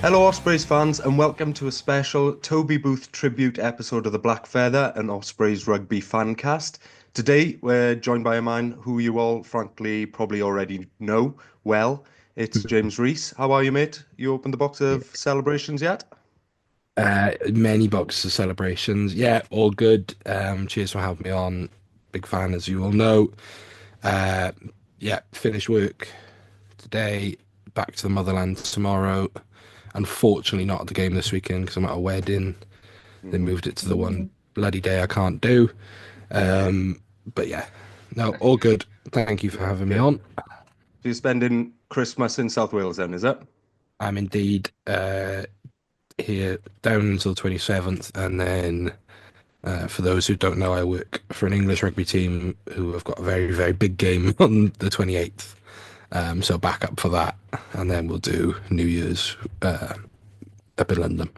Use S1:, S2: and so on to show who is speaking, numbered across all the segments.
S1: Hello, Ospreys fans, and welcome to a special Toby Booth tribute episode of the Black Feather and Ospreys Rugby Fancast. Today, we're joined by a man who you all, frankly, probably already know well. It's James Rees. How are you, mate? You opened the box of celebrations yet?
S2: Many boxes of celebrations. Yeah, all good. Cheers for having me on. Big fan, as you all know. Uh, yeah, finished work today. Back to the motherland tomorrow. Unfortunately, not at the game this weekend because I'm at a wedding. They
S1: Hmm.
S2: moved it to the one bloody day I can't do. But yeah, no, all good. Thank you for
S1: Yeah,
S2: having me
S1: good.
S2: on.
S1: So you're spending Christmas in South Wales then, is it?
S2: I'm indeed here down until 27th, and then for those who don't know, I work for an English rugby team who have got a very, very big game on the 28th. So back up for that, and then we'll do New Year's up in London.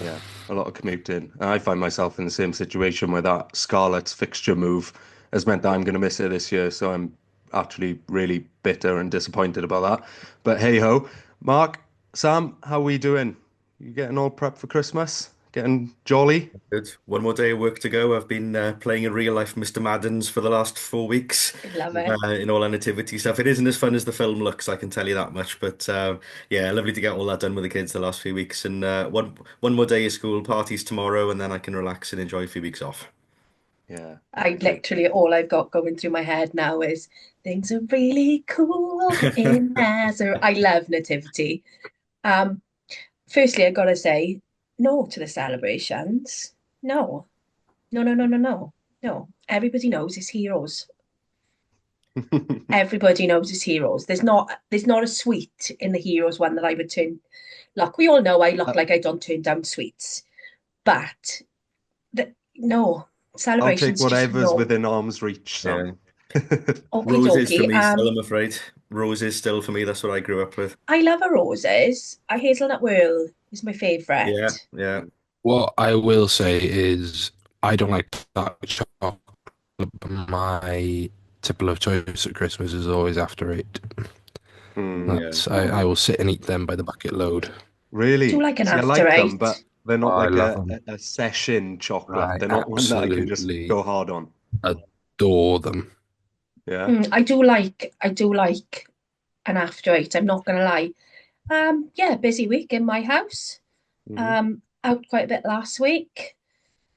S1: Yeah, a lot of commuting. I find myself in the same situation where that Scarlet's fixture move has meant that I'm going to miss it this year. So I'm actually really bitter and disappointed about that. But hey ho, Mark, Sam, how we doing? You getting all prepped for Christmas? Getting jolly?
S3: Good. One more day of work to go. I've been playing in real life Mr. Madden's for the last 4 weeks
S4: I love it.
S3: in all our nativity stuff. It isn't as fun as the film looks, I can tell you that much. But yeah, lovely to get all that done with the kids the last few weeks. And one more day of school, parties tomorrow, and then I can relax and enjoy a few weeks off.
S1: Yeah,
S4: I
S1: good.
S4: literally all I've got going through my head now is things are really cool in Nazareth. I love nativity. Um, Firstly, I gotta say no to the celebrations. No, no, no, no, no, no, no. Everybody knows it's heroes. Everybody knows it's heroes. There's not a sweet in the heroes one that I would turn. Look, we all know I look
S1: I-
S4: like I don't turn down sweets, but no
S1: I'll take
S4: celebrations. Just
S1: whatever's
S4: no.
S1: within arm's reach,
S3: Yeah.
S1: Sam.
S4: Okie
S3: Roses for
S4: dokie.
S3: me still, I'm afraid. Roses still for me. That's what I grew up with.
S4: I love a roses. A hazelnut whirl is my
S3: Yeah,
S4: favourite.
S3: yeah.
S2: What I will say is I don't like dark chocolate, but my tipple of choice at Christmas is always after eight.
S1: Hmm.
S3: Yeah.
S2: I will sit and eat them by the bucket load.
S4: Do you
S1: Really?
S4: like an
S1: See, I
S4: after
S1: like them, but
S4: eight?
S1: they're not
S2: I
S1: like
S2: love
S1: a,
S2: them.
S1: a session chocolate.
S2: I
S1: They're not one that I can just
S2: absolutely
S1: go hard on.
S2: adore them.
S1: Yeah.
S4: I do like an after eight. I'm not gonna lie. Yeah, busy week in my house.
S1: Hmm.
S4: Out quite a bit last week.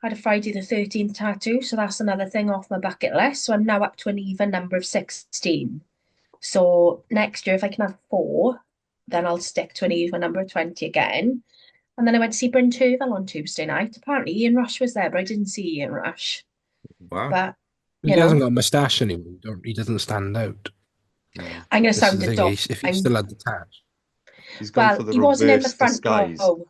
S4: Had a Friday the 13th tattoo, so that's another thing off my bucket list. So I'm now up to an even number of 16. So next year, if I can have four, then I'll stick to an even number of 20 again. And then I went to see Bryn Terfel on Tuesday night. Apparently, Ian Rush was there, but I didn't see Ian Rush.
S3: Wow.
S4: But,
S2: He
S4: you
S2: hasn't
S4: know,
S2: got a moustache anymore. He doesn't stand out.
S1: Mm.
S4: I'm going to
S2: This is
S4: sound
S2: the
S4: a
S2: thing.
S4: dog.
S2: If he
S4: I'm,
S2: still had the tash.
S1: He's gone
S4: well,
S1: for the
S4: he wasn't in the
S1: reverse
S4: front
S1: disguise.
S4: row.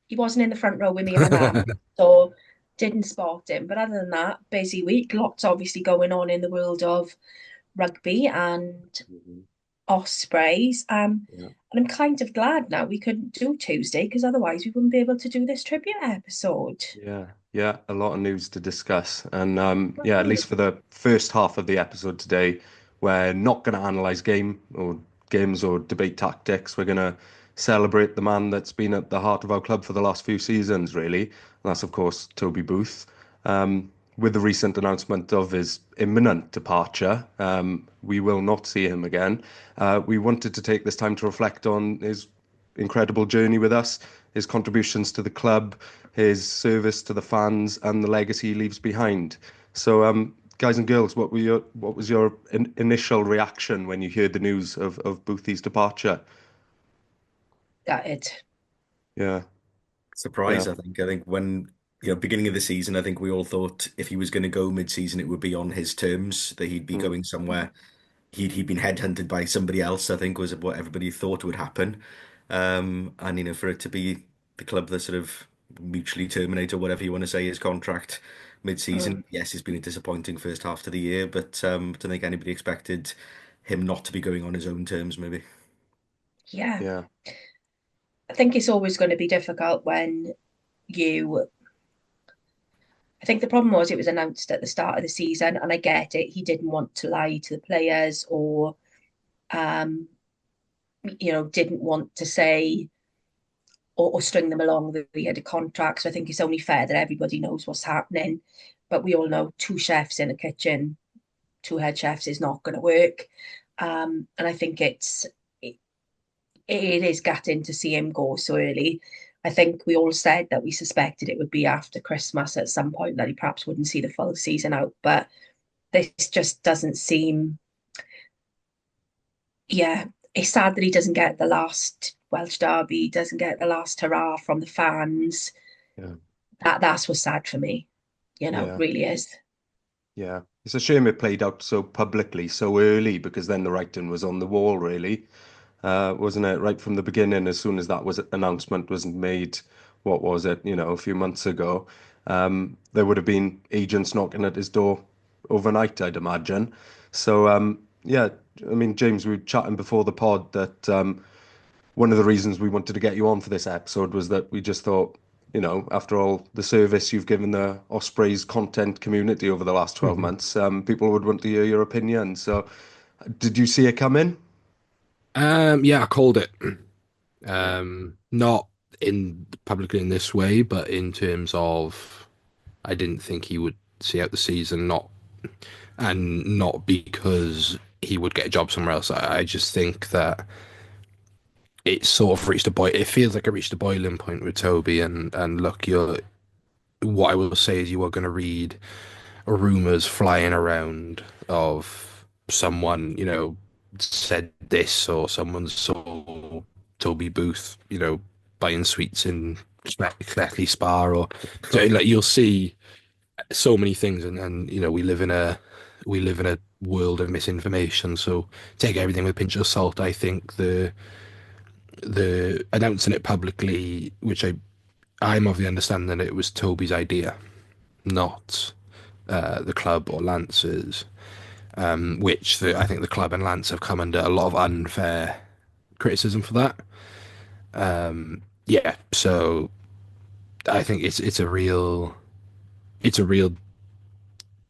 S4: He wasn't in the front row with me and my mum. So didn't spot him. But other than that, busy week. Lots obviously going on in the world of rugby and
S1: Mhm.
S4: Ospreys.
S1: Yeah.
S4: And I'm kind of glad now we couldn't do Tuesday because otherwise we wouldn't be able to do this tribute episode.
S1: Yeah. Yeah. A lot of news to discuss. And yeah, at least for the first half of the episode today, we're not going to analyze games or debate tactics. We're going to celebrate the man that's been at the heart of our club for the last few seasons, really. And that's, of course, Toby Booth. With the recent announcement of his imminent departure, we will not see him again. We wanted to take this time to reflect on his incredible journey with us, his contributions to the club, his service to the fans, and the legacy he leaves behind. So, guys and girls, what was your initial reaction when you heard the news of Boothy's departure?
S4: That it.
S1: Yeah, yeah.
S3: Surprise, I think. I think when, beginning of the season, I think we all thought if he was going to go mid-season, it would be on his terms, that he'd be
S1: Mm.
S3: going somewhere. He'd been headhunted by somebody else, I think, was what everybody thought would happen. And, for it to be the club that sort of mutually terminate or whatever you want to say his contract mid-season,
S4: Mm,
S3: yes, it's been a disappointing first half of the year, but I don't think anybody expected him not to be going on his own terms, maybe.
S4: yeah.
S1: Yeah.
S4: I think it's always going to be difficult when you. I think the problem was it was announced at the start of the season, and I get it. He didn't want to lie to the players or, um, didn't want to say. or string them along the end of contracts. So I think it's only fair that everybody knows what's happening. But we all know two chefs in a kitchen, two head chefs is not going to work. And I think it is gutting to see him go so early. I think we all said that we suspected it would be after Christmas at some point, that he perhaps wouldn't see the full season out. But this just doesn't seem, yeah, it's sad that he doesn't get the last Welsh derby, doesn't get the last hurrah from the fans.
S1: Yeah.
S4: That's what's sad for me.
S1: Yeah.
S4: Really is.
S1: Yeah. It's a shame it played out so publicly so early, because then the writing was on the wall, really. Wasn't it? Right from the beginning, as soon as that was announcement was made, what was it, a few months ago, there would have been agents knocking at his door overnight, I'd imagine. So, yeah, I mean, James, we were chatting before the pod that one of the reasons we wanted to get you on for this episode was that we just thought, after all the service you've given the Ospreys content community over the last 12 months, people would want to hear your opinion. So, did you see it come in?
S2: Yeah, I called it.
S1: Yeah.
S2: Not in publicly in this way, but in terms of I didn't think he would see out the season, not because he would get a job somewhere else. I just think that it sort of reached a boil. It feels like it reached a boiling point with Toby, and look, what I will say is you are going to read rumors flying around of someone, said this, or someone saw Toby Booth, buying sweets in Cleckley Spa, or so, like, you'll see so many things, and we live in a world of misinformation. So take everything with a pinch of salt. I think the announcing it publicly, which I'm of the understanding that it was Toby's idea, not the club or Lance's, which I think the club and Lance have come under a lot of unfair criticism for that. Yeah, so I think it's a real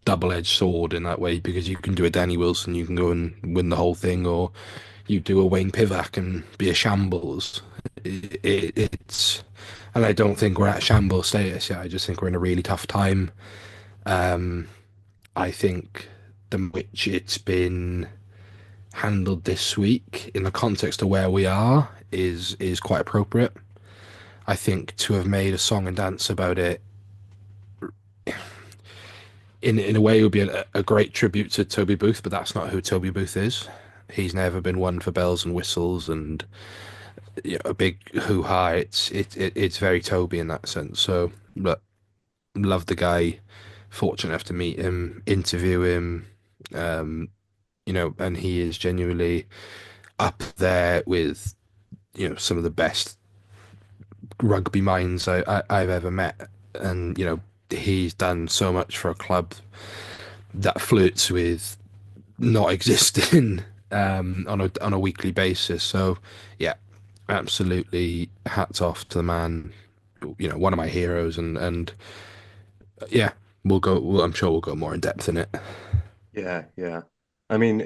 S2: double-edged sword in that way, because you can do a Danny Wilson, you can go and win the whole thing, or you do a Wayne Pivac and be a shambles. It's and I don't think we're at shambles status yet. I just think we're in a really tough time. I think the which it's been handled this week in the context of where we are is quite appropriate. I think to have made a song and dance about it in a way would be a great tribute to Toby Booth, but that's not who Toby Booth is. He's never been one for bells and whistles and a big hoo-ha. It's very Toby in that sense. So, but love the guy. Fortunate enough to meet him, interview him, and he is genuinely up there with some of the best rugby minds I've ever met, and he's done so much for a club that flirts with not existing on a weekly basis. So yeah, absolutely hats off to the man. One of my heroes, and yeah, I'm sure we'll go more in depth in it.
S1: Yeah, yeah. I mean,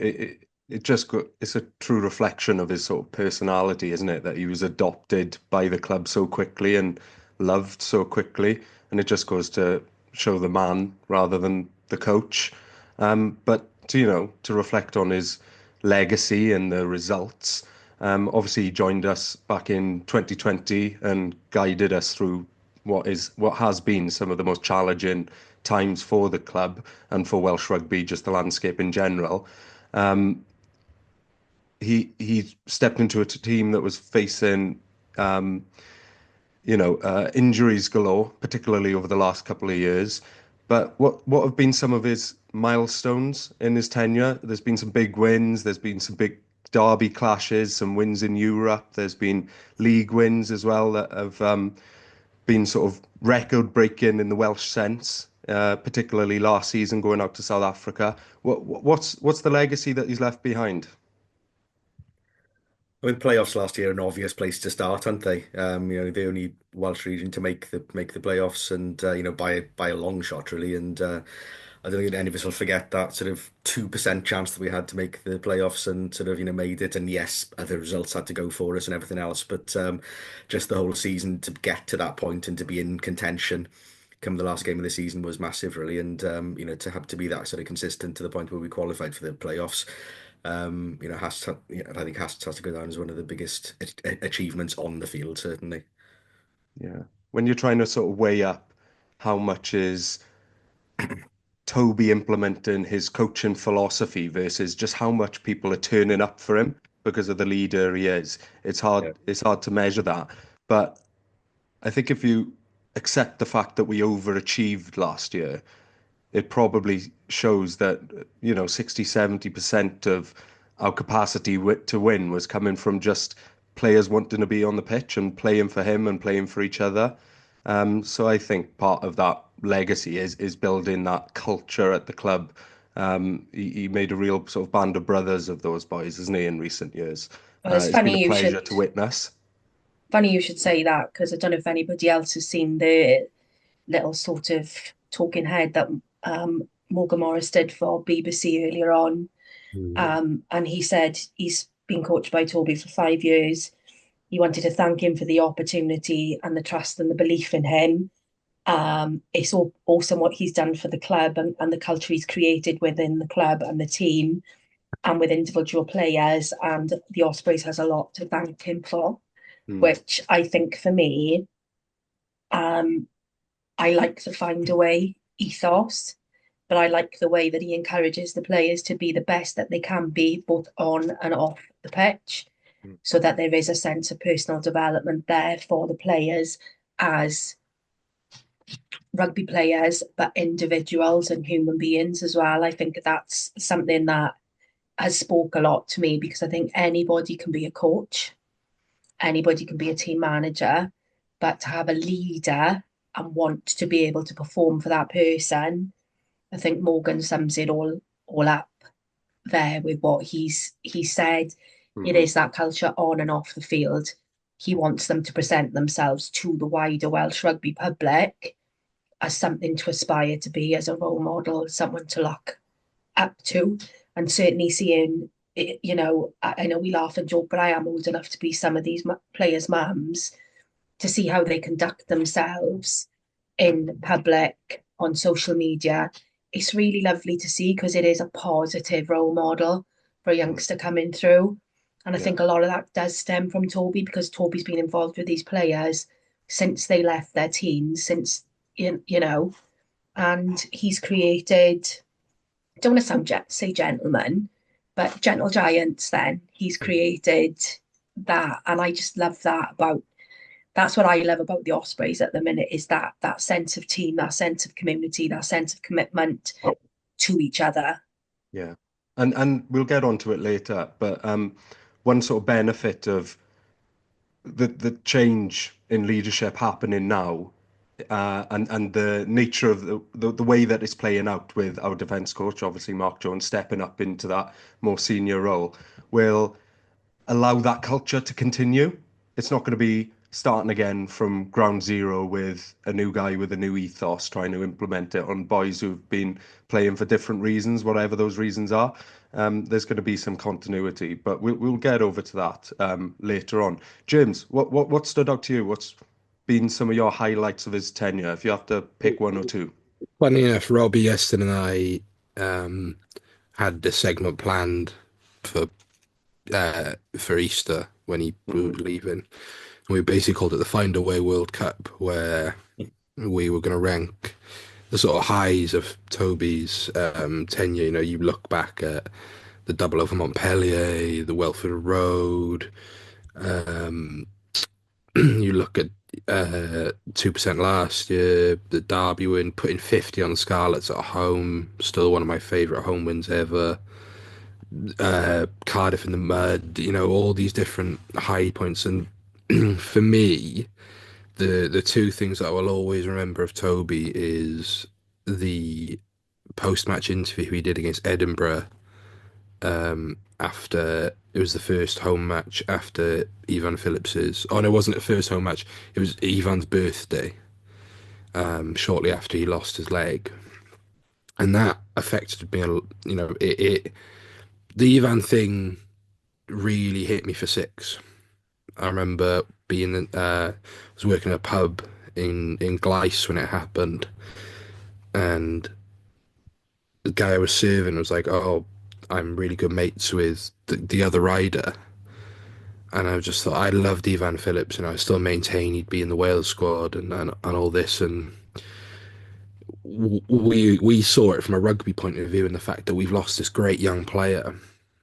S1: it's a true reflection of his sort of personality, isn't it? That he was adopted by the club so quickly and loved so quickly, and it just goes to show the man rather than the coach. But to reflect on his legacy and the results, obviously he joined us back in 2020 and guided us through what has been some of the most challenging times for the club and for Welsh rugby, just the landscape in general. He stepped into a team that was facing injuries galore, particularly over the last couple of years. But what have been some of his milestones in his tenure? There's been some big wins. There's been some big derby clashes, some wins in Europe. There's been league wins as well that have been sort of record-breaking in the Welsh sense, particularly last season going out to South Africa. What's the legacy that he's left behind?
S3: With playoffs last year, an obvious place to start, aren't they? The only Welsh region to make the playoffs, and by a long shot, really. And I don't think any of us will forget that sort of 2% chance that we had to make the playoffs and sort of, made it. And yes, other results had to go for us and everything else. But just the whole season to get to that point and to be in contention come the last game of the season was massive, really. And, to have to be that sort of consistent to the point where we qualified for the playoffs, I think has to go down as one of the biggest achievements on the field, certainly.
S1: Yeah. When you're trying to sort of weigh up how much is Toby implementing his coaching philosophy versus just how much people are turning up for him because of the leader he is,
S3: Yeah.
S1: it's hard to measure that. But I think if you accept the fact that we overachieved last year, it probably shows that 60-70% of our capacity to win was coming from just players wanting to be on the pitch and playing for him and playing for each other. So I think part of that legacy is building that culture at the club. He made a real sort of band of brothers of those boys, isn't he, in recent years?
S4: Well, it's
S1: It's been a
S4: funny you
S1: pleasure
S4: should
S1: to witness.
S4: say that because I don't know if anybody else has seen the little sort of talking head that Morgan Morris did for BBC earlier on.
S2: Mm.
S4: And he said he's been coached by Toby for 5 years. He wanted to thank him for the opportunity and the trust and the belief in him. It's all awesome what he's done for the club and the culture he's created within the club and the team and with individual players. And the Ospreys has a lot to thank him for,
S1: Mm.
S4: which I think for me, um, I like the find a way ethos, but I like the way that he encourages the players to be the best that they can be, both on and off the pitch,
S1: Mm.
S4: so that there is a sense of personal development there for the players as rugby players, but individuals and human beings as well. I think that's something that has spoke a lot to me because I think anybody can be a coach, anybody can be a team manager, but to have a leader and want to be able to perform for that person, I think Morgan sums it all up there with what he said. It
S1: Mhm.
S4: is that culture on and off the field. He wants them to present themselves to the wider Welsh rugby public as something to aspire to be, as a role model, someone to look up to, and certainly seeing. I know we laugh and joke, but I am old enough to be some of these players' mums to see how they conduct themselves in public on social media. It's really lovely to see because it is a positive role model for a
S1: Mm.
S4: youngster coming through. And I
S1: Yeah.
S4: think a lot of that does stem from Toby because Toby's been involved with these players since they left their teens, since, and he's created, I don't want to say gentlemen, but gentle giants then. He's created that. And I just love that about that's what I love about the Ospreys at the minute is that sense of team, that sense of community, that sense of commitment to each other.
S1: Yeah. And we'll get onto it later, but one sort of benefit of the change in leadership happening now, and the nature of the way that it's playing out with our defence coach, obviously Mark Jones stepping up into that more senior role, will allow that culture to continue. It's not going to be starting again from ground zero with a new guy with a new ethos trying to implement it on boys who've been playing for different reasons, whatever those reasons are. There's going to be some continuity, but we'll get over to that later on. James, what stood out to you? What's been some of your highlights of his tenure, if you have to pick one or two?
S2: Funny enough, Robbie Yeston and I had this segment planned for Easter when he
S1: Hmm.
S2: was leaving. And we basically called it the Find a Way World Cup, where we were going to rank the sort of highs of Toby's tenure. You look back at the double over Montpellier, the Welford Road. You look at 2% last year, the Derby win, putting 50 on the Scarlets at home, still one of my favourite home wins ever. Cardiff in the mud, all these different high points. And for me, the two things that I will always remember of Toby is the post-match interview he did against Edinburgh, after it was the first home match after Ivan Phillips's. Oh no, it wasn't the first home match. It was Ivan's birthday, shortly after he lost his leg. and that affected me. The Ivan thing really hit me for six. I remember I was working at a pub in Gleis when it happened, and the guy I was serving was like, "Oh, I'm really good mates with the other rider." And I just thought I loved Ivan Phillips, and I still maintain he'd be in the Wales squad and all this. And we saw it from a rugby point of view, in the fact that we've lost this great young player,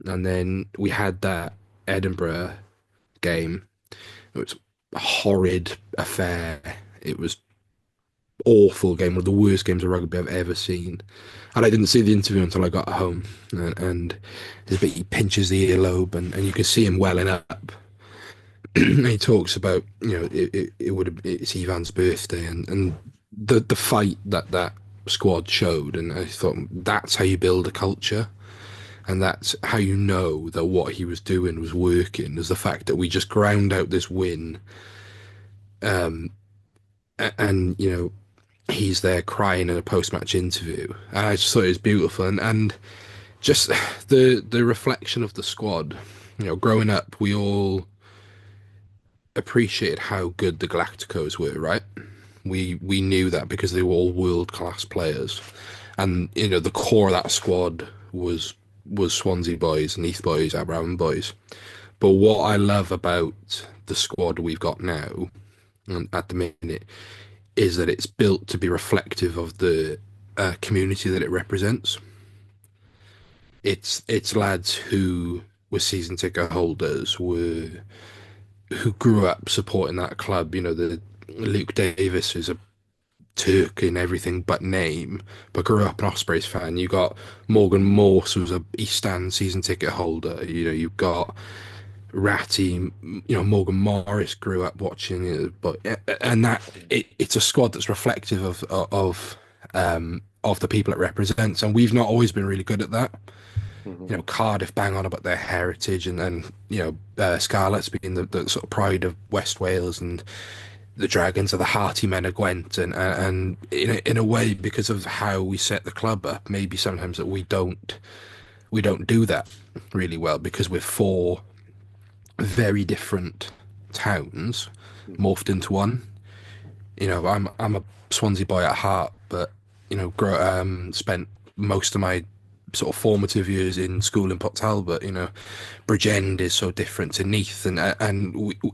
S2: and then we had that Edinburgh game. It was a horrid affair. It was awful game, one of the worst games of rugby I've ever seen. And I didn't see the interview until I got home. And there's a bit, he pinches the earlobe, and you can see him welling up. And he talks about, it's Ivan's birthday, and the fight that squad showed. And I thought that's how you build a culture. And that's how you know that what he was doing was working, is the fact that we just ground out this win. And he's there crying in a post-match interview. And I just thought it was beautiful. And just the reflection of the squad. Growing up, we all appreciated how good the Galacticos were, right? We knew that because they were all world-class players. And, the core of that squad was Swansea boys, Neath boys, Abraham boys. But what I love about the squad we've got now, and at the minute, is that it's built to be reflective of the community that it represents. It's lads who were season ticket holders, who grew up supporting that club. The Luke Davis is a Turk in everything but name, but grew up an Ospreys fan. You got Morgan Morse, who was a East Stand season ticket holder. You've got Ratty, Morgan Morris grew up watching it, and it's a squad that's reflective of the people it represents, and we've not always been really good at that. Cardiff bang on about their heritage, and Scarlets being the sort of pride of West Wales, and the Dragons are the hearty men of Gwent, and in a way, because of how we set the club up, maybe sometimes that we don't do that really well, because we're four very different towns morphed into one. I'm a Swansea boy at heart, but spent most of my sort of formative years in school in Port Talbot. Bridgend is so different to Neath, and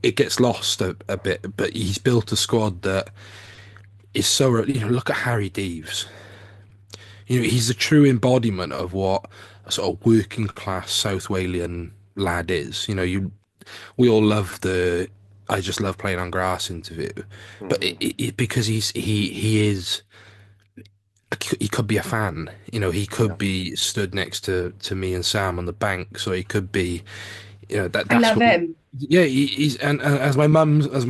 S2: it gets lost a bit. But he's built a squad that is so. Look at Harry Deaves. He's a true embodiment of what a sort of working class South Walian lad is. We all love the "I just love playing on grass" interview, but because he could be a fan. He could be stood next to me and Sam on the bank, so he could be, that's
S4: I love him.
S2: Yeah, he's and as my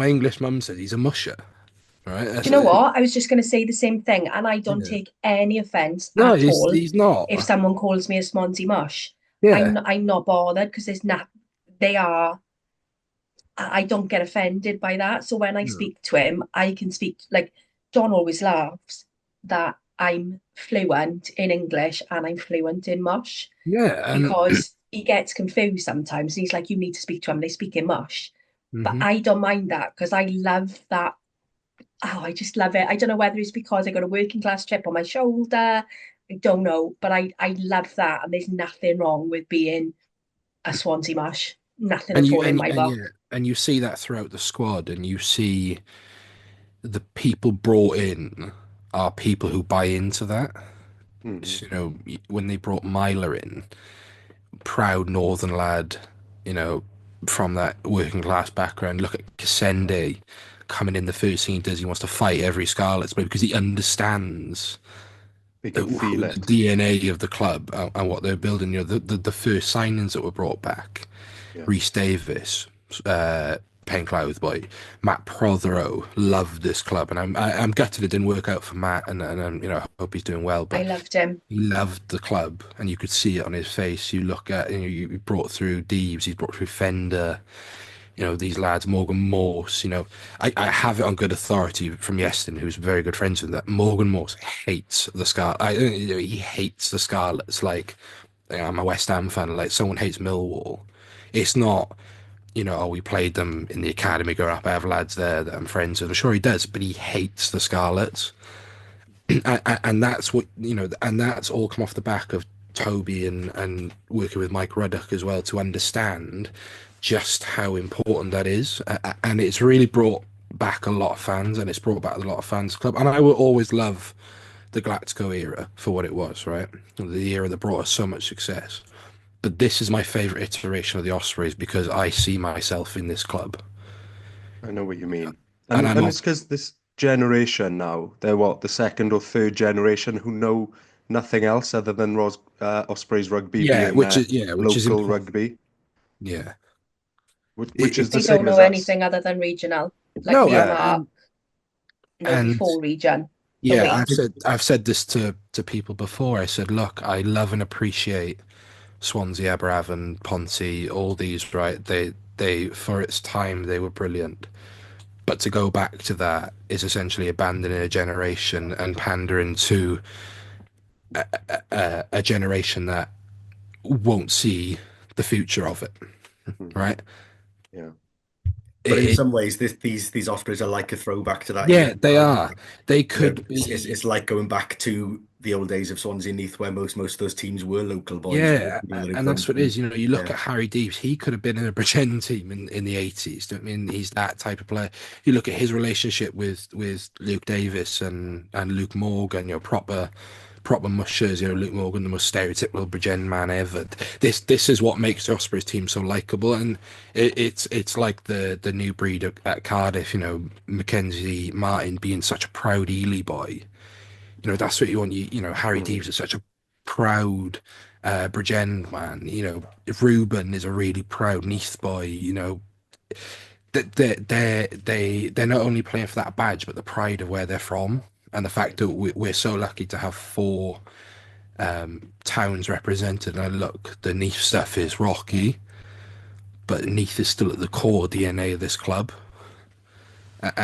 S2: English mum said, he's a musher, right?
S4: Do you know what? I was just going to say the same thing, and I don't take any offence
S2: No,
S4: at all
S2: he's not.
S4: if someone calls me a Swansea mush.
S2: Yeah,
S4: I'm not bothered, because there's not. They are. I don't get offended by that. So when I speak to him, I can speak like John always laughs that I'm fluent in English and I'm fluent in mush,
S2: yeah,
S4: because he gets confused sometimes. And he's like, "You need to speak to him. They speak in mush." But I don't mind that, because I love that. Oh, I just love it. I don't know whether it's because I got a working class chip on my shoulder. I don't know, but I love that. And there's nothing wrong with being a Swansea mush. Nothing at all in my book.
S2: yeah, and you see that throughout the squad, and you see the people brought in are people who buy into that. So, when they brought Myler in, proud northern lad, from that working class background. Look at Kasende coming in. The first thing he does, he wants to fight every Scarlets player because he understands
S1: We can feel it.
S2: the DNA of the club and what they're building. The first signings that were brought back, Rhys Davis, Penclouth boy, Matt Prothero loved this club, and I'm gutted it didn't work out for Matt, and I hope he's doing well. But
S4: I loved him.
S2: he loved the club, and you could see it on his face. You look at, you brought through Deeves, he brought through Fender. these lads, Morgan Morse, I have it on good authority from Yeston, who's very good friends with that. Morgan Morse hates the he hates the Scarlets. Like, I'm a West Ham fan. Like, someone hates Millwall. It's not, oh, we played them in the academy growing up. I have lads there that I'm friends with. I'm sure he does, but he hates the Scarlets. And that's what, and that's all come off the back of Toby and working with Mike Ruddock as well to understand just how important that is. And it's really brought back a lot of fans, and it's brought back a lot of fans club. And I will always love the Glatsko era for what it was, right? The era that brought us so much success. But this is my favorite iteration of the Ospreys because I see myself in this club.
S1: I know what you mean.
S2: And
S1: And it's because this generation now, they're what, the second or third generation who know nothing else other than Ospreys rugby being
S2: which
S1: their
S2: is
S1: local
S2: important.
S1: rugby,
S2: Yeah.
S1: which is the
S4: They
S1: same
S4: don't know
S1: as us.
S4: anything other than regional. Like
S2: No,
S4: me and Mark know
S2: and
S4: before region.
S2: yeah,
S4: we.
S2: I've said this to people before. I said, look, I love and appreciate Swansea, Aberavon, Ponty, all these, right? They for its time they were brilliant. But to go back to that is essentially abandoning a generation and pandering to a generation that won't see the future of it, right?
S1: Yeah.
S3: But in some ways, these Ospreys are like a throwback to that
S2: Yeah,
S3: era.
S2: they are. They could be.
S3: It's like going back to the old days of Swansea Neath, where most of those teams were local boys.
S2: Yeah, and that's what it is. You look
S3: Yeah.
S2: at Harry Deeves, he could have been in a Bridgend team in the 80s. Don't mean he's that type of player. You look at his relationship with Luke Davis and Luke Morgan, proper mushers, Luke Morgan, the most stereotypical Bridgend man ever. This is what makes the Ospreys team so likable, and it's like the new breed at Cardiff, Mackenzie Martin being such a proud Ely boy. That's what you want. Harry Deeves is such a proud Bridgend man. Ruben is a really proud Neath boy. They're not only playing for that badge, but the pride of where they're from, and the fact that we're so lucky to have four towns represented. And look, the Neath stuff is rocky, but Neath is still at the core DNA of this club.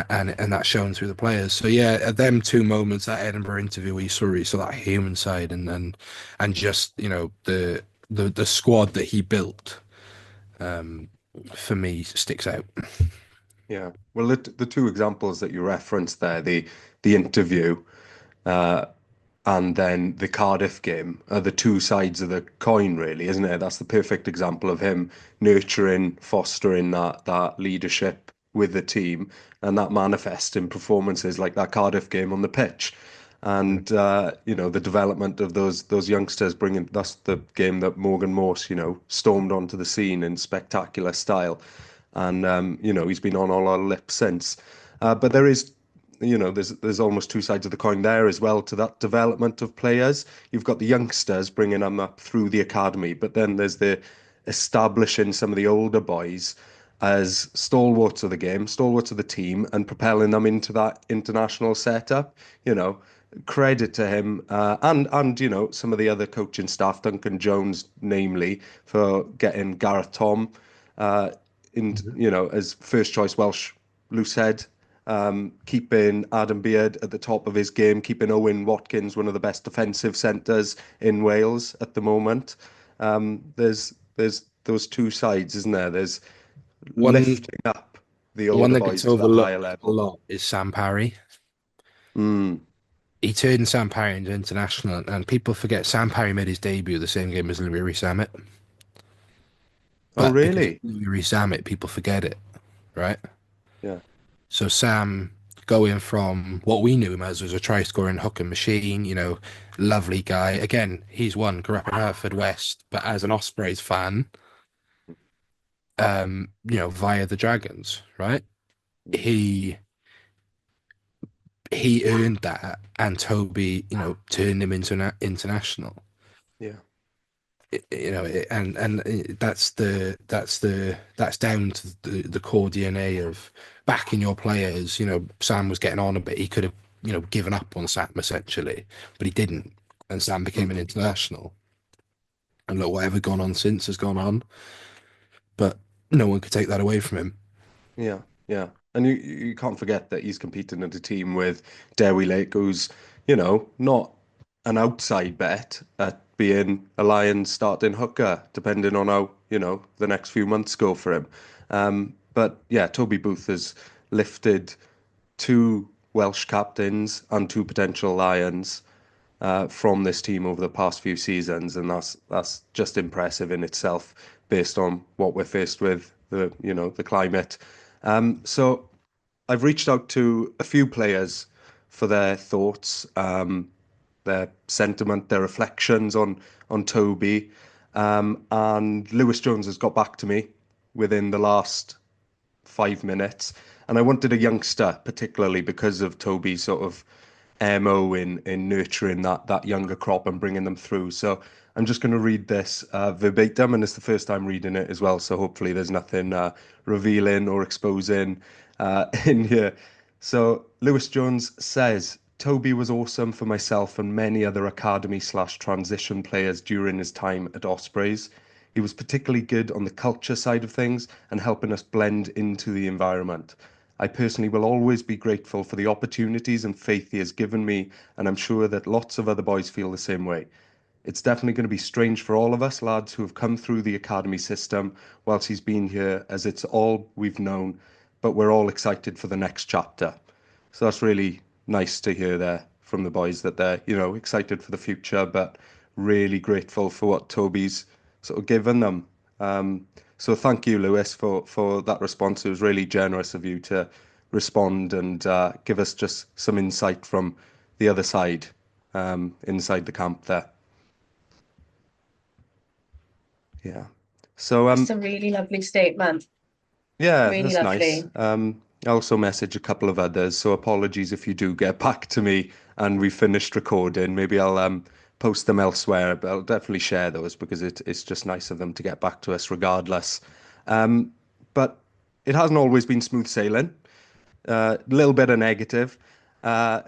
S2: And that's shown through the players. So yeah, at them two moments, that Edinburgh interview where you saw that human side and just the squad that he built, for me sticks out.
S1: Yeah. Well, the two examples that you referenced there, the interview, and then the Cardiff game are the two sides of the coin, really, isn't it? That's the perfect example of him nurturing, fostering that leadership with the team, and that manifests in performances like that Cardiff game on the pitch. And the development of those youngsters bringing, that's the game that Morgan Morse, stormed onto the scene in spectacular style. And he's been on all our lips since. But there is, there's almost two sides of the coin there as well to that development of players. You've got the youngsters bringing them up through the academy, but then there's the establishing some of the older boys as stalwarts of the game, stalwarts of the team, and propelling them into that international setup. Credit to him, and some of the other coaching staff, Duncan Jones, namely, for getting Gareth Tom as first choice Welsh loosehead, keeping Adam Beard at the top of his game, keeping Owen Watkins one of the best defensive centres in Wales at the moment. There's those two sides, isn't there? There's lifting up the
S2: one
S1: older
S2: that
S1: boys
S2: gets
S1: to that higher
S2: overlooked a
S1: level.
S2: lot is Sam Parry.
S1: Mm.
S2: He turned Sam Parry into international, and people forget Sam Parry made his debut the same game as Louis Samet.
S1: Oh,
S2: But
S1: really?
S2: Louis Samet, people forget it, right?
S1: Yeah.
S2: So Sam going from what we knew him as was a try-scoring hooking machine, lovely guy. Again, he's grew up in Hertford West, but as an Ospreys fan, via the Dragons, right? He earned that, and Toby, turned him into an international.
S1: Yeah.
S2: And that's down to the core DNA of backing your players. Sam was getting on a bit. He could have given up on Sam essentially, but he didn't, and Sam became an international. And look, whatever gone on since has gone on, but no one could take that away from him.
S1: Yeah, yeah. And you can't forget that he's competing in a team with Dewi Lake, who's, not an outside bet at being a Lions starting hooker, depending on how, the next few months go for him. But yeah, Toby Booth has lifted two Welsh captains and two potential Lions from this team over the past few seasons, and that's just impressive in itself, based on what we're faced with, the climate. So I've reached out to a few players for their thoughts, their sentiment, their reflections on Toby, and Lewis Jones has got back to me within the last 5 minutes, and I wanted a youngster, particularly because of Toby's sort of MO in nurturing that younger crop and bringing them through. So I'm just going to read this verbatim, and it's the first time reading it as well. So hopefully there's nothing revealing or exposing in here. So Lewis Jones says, Toby was awesome for myself and many other academy/transition players during his time at Ospreys. He was particularly good on the culture side of things and helping us blend into the environment. I personally will always be grateful for the opportunities and faith he has given me, and I'm sure that lots of other boys feel the same way. It's definitely going to be strange for all of us lads who have come through the academy system whilst he's been here, as it's all we've known, but we're all excited for the next chapter. So that's really nice to hear there from the boys, that they're, excited for the future, but really grateful for what Toby's sort of given them. So thank you, Lewis, for that response. It was really generous of you to respond and give us just some insight from the other side, inside the camp there. Yeah. So
S4: It's a really lovely statement.
S1: yeah,
S4: Really
S1: that's nice.
S4: lovely.
S1: I also messaged a couple of others, so apologies if you do get back to me and we finished recording. Maybe I'll post them elsewhere, but I'll definitely share those because it's just nice of them to get back to us regardless. But it hasn't always been smooth sailing. A little bit of negative. Uh,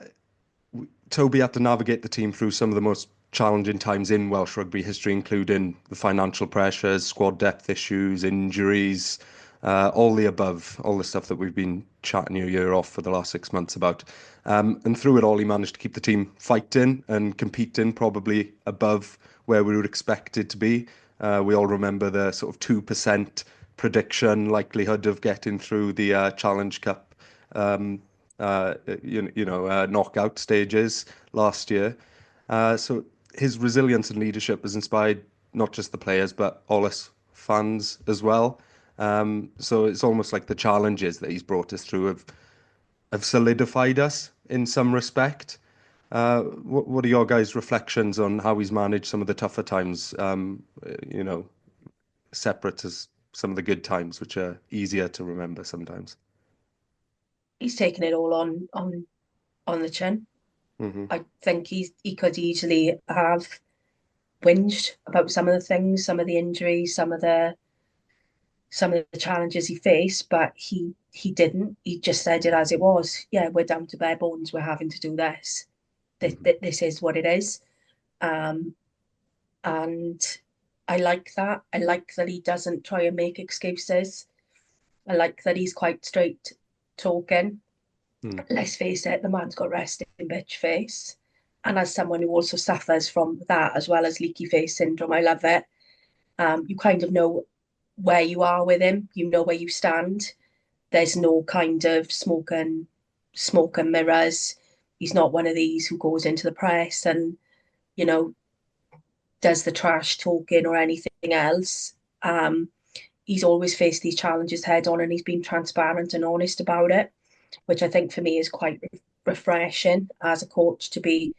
S1: Toby had to navigate the team through some of the most challenging times in Welsh rugby history, including the financial pressures, squad depth issues, injuries, all the above, all the stuff that we've been chatting your ear off for the last 6 months about. And through it all, he managed to keep the team fighting and competing, probably above where we would expect it to be. We all remember the sort of 2% prediction likelihood of getting through the Challenge Cup um, knockout stages last year. So his resilience and leadership has inspired not just the players, but all us fans as well. So it's almost like the challenges that he's brought us through have solidified us in some respect. What are your guys' reflections on how he's managed some of the tougher times, separate as some of the good times, which are easier to remember sometimes?
S4: He's taken it all on the chin.
S1: Hmm.
S4: I think he could easily have whinged about some of the things, some of the injuries, some of the challenges he faced, but he didn't. He just said it as it was. Yeah, we're down to bare bones. We're having to do this. This is what it is. Um, and I like that. I like that he doesn't try and make excuses. I like that he's quite straight talking.
S1: Mm.
S4: Let's face it, the man's got resting bitch face. And as someone who also suffers from that as well as leaky face syndrome, I love it. You kind of know where you are with him. You know where you stand. There's no kind of smoke and mirrors. He's not one of these who goes into the press and, you know, does the trash talking or anything else. He's always faced these challenges head on, and he's been transparent and honest about it, which I think for me is quite refreshing as a coach to be,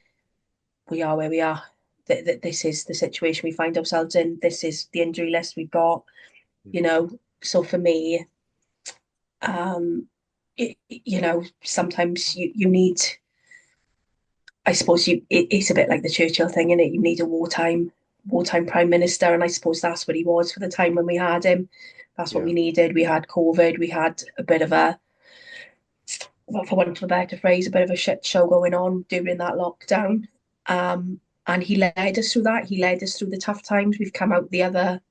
S4: we are where we are. This is the situation we find ourselves in. This is the injury list we've got, you know. So for me, sometimes you need, I suppose it's a bit like the Churchill thing, isn't it? You need a wartime prime minister, and I suppose that's what he was for the time when we had him. That's what
S1: Yeah.
S4: we needed. We had COVID. We had a bit of a, well, for want of a better phrase, a bit of a shit show going on during that lockdown. And he led us through that. He led us through the tough times. We've come out the other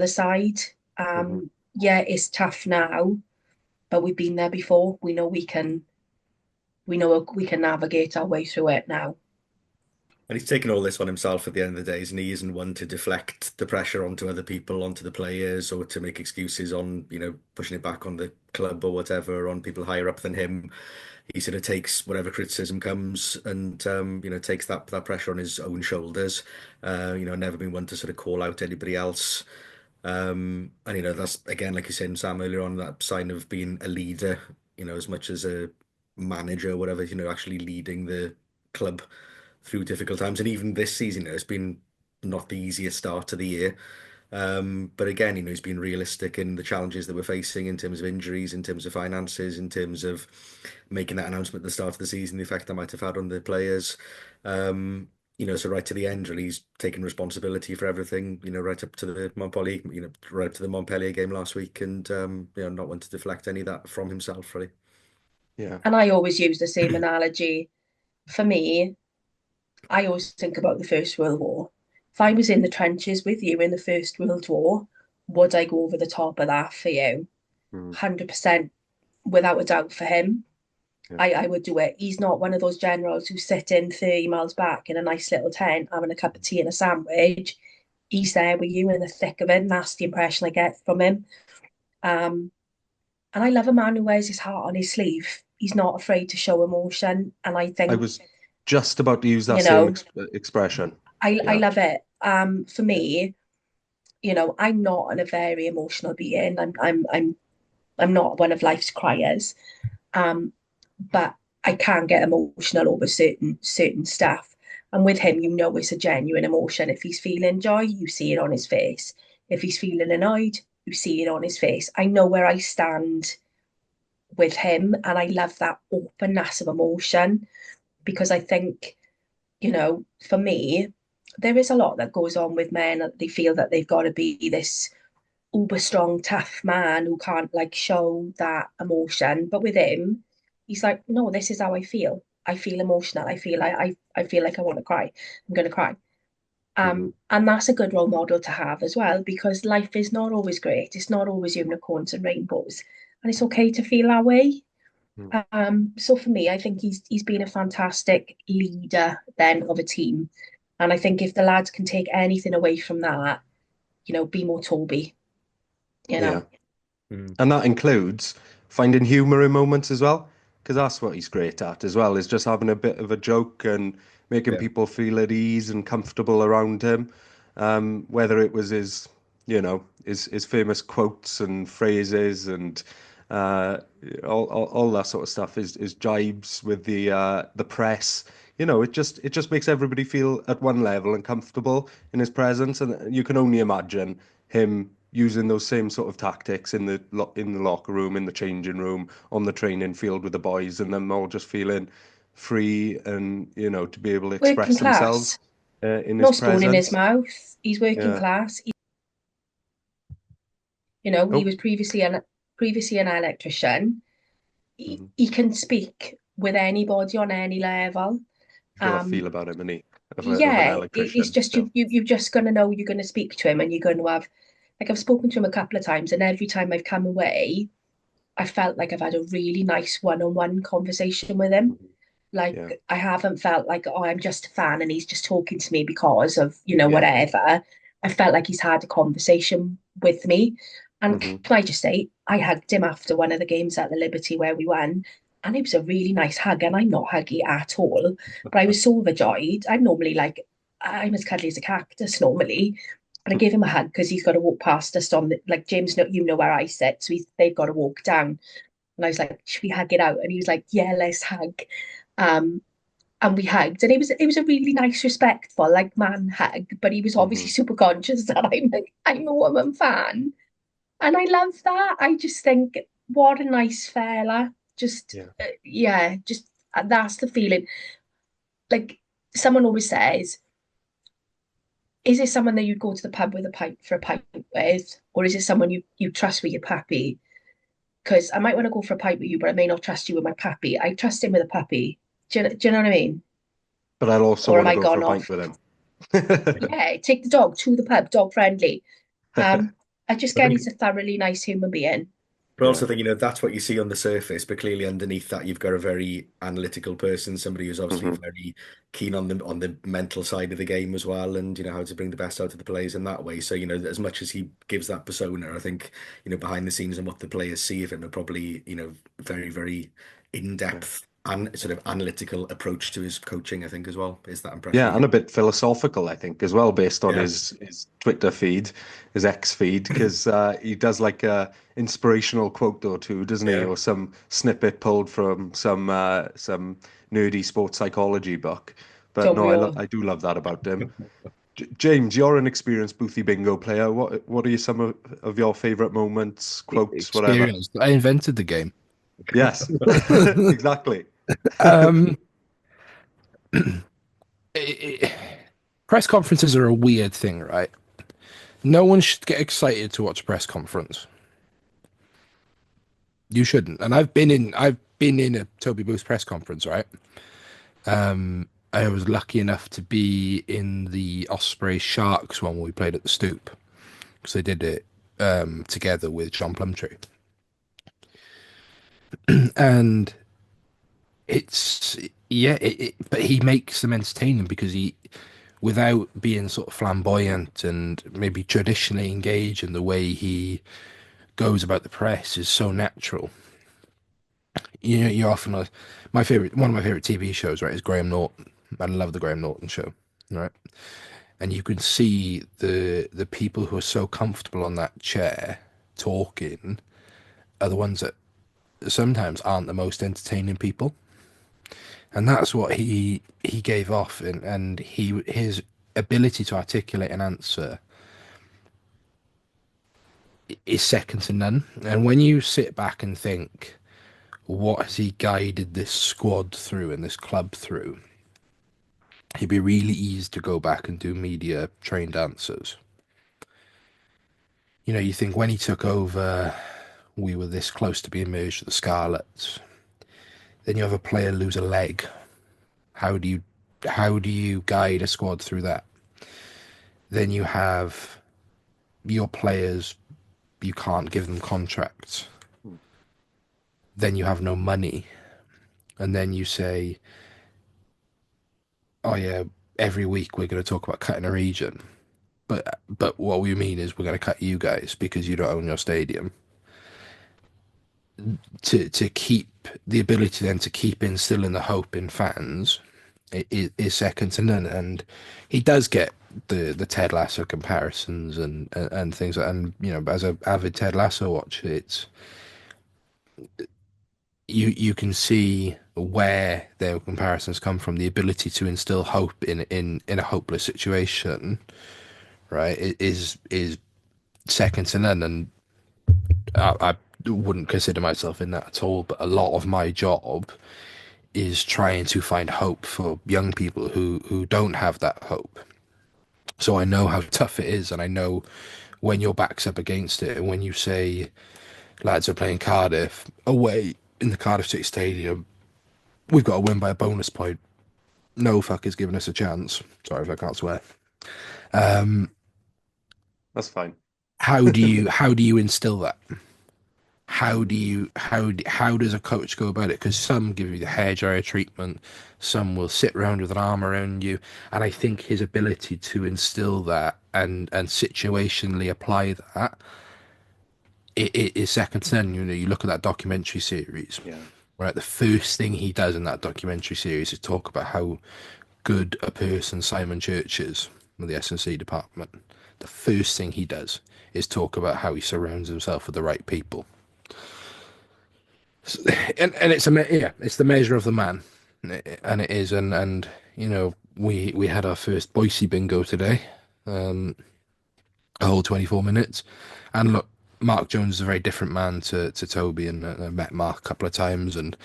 S4: side.
S1: Hmm.
S4: yeah, it's tough now, but we've been there before. We know we can navigate our way through it now.
S3: And he's taken all this on himself at the end of the day, and he isn't one to deflect the pressure onto other people, onto the players, or to make excuses on, pushing it back on the club or whatever, on people higher up than him. He sort of takes whatever criticism comes and, takes that pressure on his own shoulders. Never been one to sort of call out anybody else. And that's again, like you said, Sam, earlier on, that sign of being a leader, as much as a manager or whatever, actually leading the club through difficult times. And even this season, it's been not the easiest start to the year. But again, he's been realistic in the challenges that we're facing in terms of injuries, in terms of finances, in terms of making that announcement at the start of the season, the effect that might have had on the players. So right to the end, really, he's taken responsibility for everything, right up to the Montpellier, right up to the Montpellier game last week, and not want to deflect any of that from himself, really.
S1: Yeah.
S4: And I always use the same analogy. For me, I always think about the First World War. If I was in the trenches with you in the First World War, would I go over the top of that for you? 100% without a doubt for him.
S1: Yeah.
S4: I would do it. He's not one of those generals who's sitting 30 miles back in a nice little tent having a cup of tea and a sandwich. He's there with you in the thick of it. And that's the impression I get from him. And I love a man who wears his heart on his sleeve. He's not afraid to show emotion. And I think
S1: I was just about to use that
S4: you
S1: same
S4: know,
S1: expression.
S4: I
S1: Yeah.
S4: love it. For me, I'm not a very emotional being. I'm not one of life's criers. But I can get emotional over certain stuff. And with him, it's a genuine emotion. If he's feeling joy, you see it on his face. If he's feeling annoyed, you see it on his face. I know where I stand with him, and I love that openness of emotion because I think, for me, there is a lot that goes on with men that they feel that they've got to be this uber strong, tough man who can't like show that emotion. But with him, he's like, no, this is how I feel. I feel emotional. I feel like I want to cry. I'm gonna cry. And that's a good role model to have as well, because life is not always great. It's not always unicorns and rainbows. And it's okay to feel that way. So for me, I think he's been a fantastic leader then of a team. And I think if the lads can take anything away from that, be more Toby.
S1: Yeah. And that includes finding humor in moments as well, because that's what he's great at as well, is just having a bit of a joke and making people feel at ease and comfortable around him. Whether it was his famous quotes and phrases and all that sort of stuff, his jibes with the press. It just makes everybody feel at one level and comfortable in his presence, and you can only imagine him using those same sort of tactics in the locker room, in the changing room, on the training field with the boys, and them all just feeling free and to be able to
S4: Working
S1: express themselves
S4: class.
S1: in
S4: No
S1: his
S4: spoon in his
S1: presence.
S4: mouth. He's working
S1: Yeah.
S4: class. He
S1: Oh,
S4: was previously an electrician. He can speak with anybody on any level.
S1: he's got a
S4: Um,
S1: feel about him, and he of an
S4: yeah, it's
S1: electrician.
S4: just
S1: So
S4: you're just gonna know you're gonna speak to him, and you're going to have like I've spoken to him a couple of times, and every time I've come away, I felt like I've had a really nice one-on-one conversation with him.
S1: yeah,
S4: Like I haven't felt like, oh, I'm just a fan and he's just talking to me because of,
S1: yeah.
S4: whatever. I felt like he's had a conversation with me. And
S1: hmm
S4: can I just say, I hugged him after one of the games at the Liberty where we won. And it was a really nice hug. And I'm not huggy at all. But I was so overjoyed. I'm as cuddly as a cactus normally. But I gave him a hug because he's got to walk past us like James, where I sit. So they've got to walk down. And I was like, should we hug it out? And he was like, yeah, let's hug. Um, and we hugged. And it was a really nice, respectful, like man hug, but he was obviously
S1: hmm
S4: super conscious that I'm a woman fan. And I love that. I just think, what a nice fella. Just
S1: Yeah.
S4: yeah, just that's the feeling. Like someone always says, is it someone that you'd go to the pub with for a pint with, or is it someone you trust with your puppy? Because I might want to go for a pint with you, but I may not trust you with my puppy. I trust him with a puppy. Do you know what I mean?
S1: But I'll also
S4: Or am
S1: want to
S4: I
S1: go for
S4: gone
S1: a pint
S4: off?
S1: with him.
S4: Yeah, take the dog to the pub, dog friendly. Um, I just
S3: I
S4: get
S3: think
S4: he's a thoroughly nice human being.
S3: But I
S1: Yeah.
S3: also think, that's what you see on the surface, but clearly underneath that, you've got a very analytical person, somebody who's obviously
S1: Hmm.
S3: very keen on the mental side of the game as well, and how to bring the best out of the players in that way. So, as much as he gives that persona, I think, behind the scenes and what the players see of him are probably, very, very in-depth and sort of analytical approach to his coaching, I think, as well, is that impression
S1: Yeah,
S3: you
S1: and
S3: get.
S1: a bit philosophical, I think, as well, based on
S3: Yeah.
S1: his Twitter feed, his X feed, because he does like a inspirational quote or two, doesn't he?
S3: Yeah.
S1: Or some snippet pulled from some nerdy sports psychology book. But
S4: Don't
S1: no,
S4: we all?
S1: I do love that about him. James, you're an experienced Boothy bingo player. What are some of your favorite moments, quotes, whatever?
S2: Experience. I invented the game.
S1: Yes, exactly.
S2: um, it- it- Press conferences are a weird thing, right? No one should get excited to watch a press conference. You shouldn't. And I've been in a Toby Booth press conference, right? I was lucky enough to be in the Ospreys Sharks one where we played at the Stoop because they did it together with John Plumtree, and it's yeah, but he makes them entertaining because without being sort of flamboyant and maybe traditionally engaged in the way he goes about the press is so natural. You're often one of my favorite TV shows, right, is Graham Norton. I love the Graham Norton show, right? And you can see the people who are so comfortable on that chair talking are the ones that sometimes aren't the most entertaining people, and that's what he gave off, and his ability to articulate an answer is second to none. And when you sit back and think, what has he guided this squad through and this club through? It'd be really easy to go back and do media trained answers. You think when he took over, we were this close to being merged with the Scarlets. Then you have a player lose a leg. How do you guide a squad through that? Then you have your players, you can't give them contracts. Then you have no money. And then you say, oh yeah, every week we're going to talk about cutting a region. But what we mean is we're going to cut you guys because you don't own your stadium. To keep the ability then to keep instilling the hope in fans is second to none. And he does get the Ted Lasso comparisons and things, and as a avid Ted Lasso watcher, it's you can see where their comparisons come from. The ability to instill hope in a hopeless situation, right, is second to none. And I wouldn't consider myself in that at all, but a lot of my job is trying to find hope for young people who don't have that hope. So I know how tough it is, and I know when your back's up against it, and when you say lads are playing Cardiff away in the Cardiff City Stadium, we've got to win by a bonus point. No fuckers giving us a chance. Sorry if I can't swear.
S1: That's fine.
S2: How do you instill that? How does a coach go about it? Because some give you the hairdryer treatment, some will sit around with an arm around you, and I think his ability to instill that and situationally apply that it is second to none. You look at that documentary series,
S1: Yeah.
S2: right? The first thing he does in that documentary series is talk about how good a person Simon Church is with the S&C department. The first thing he does is talk about how he surrounds himself with the right people. And it's the measure of the man, and it is. And we had our first Boise bingo today, a whole 24 minutes. And look, Mark Jones is a very different man to Toby, and I met Mark a couple of times, and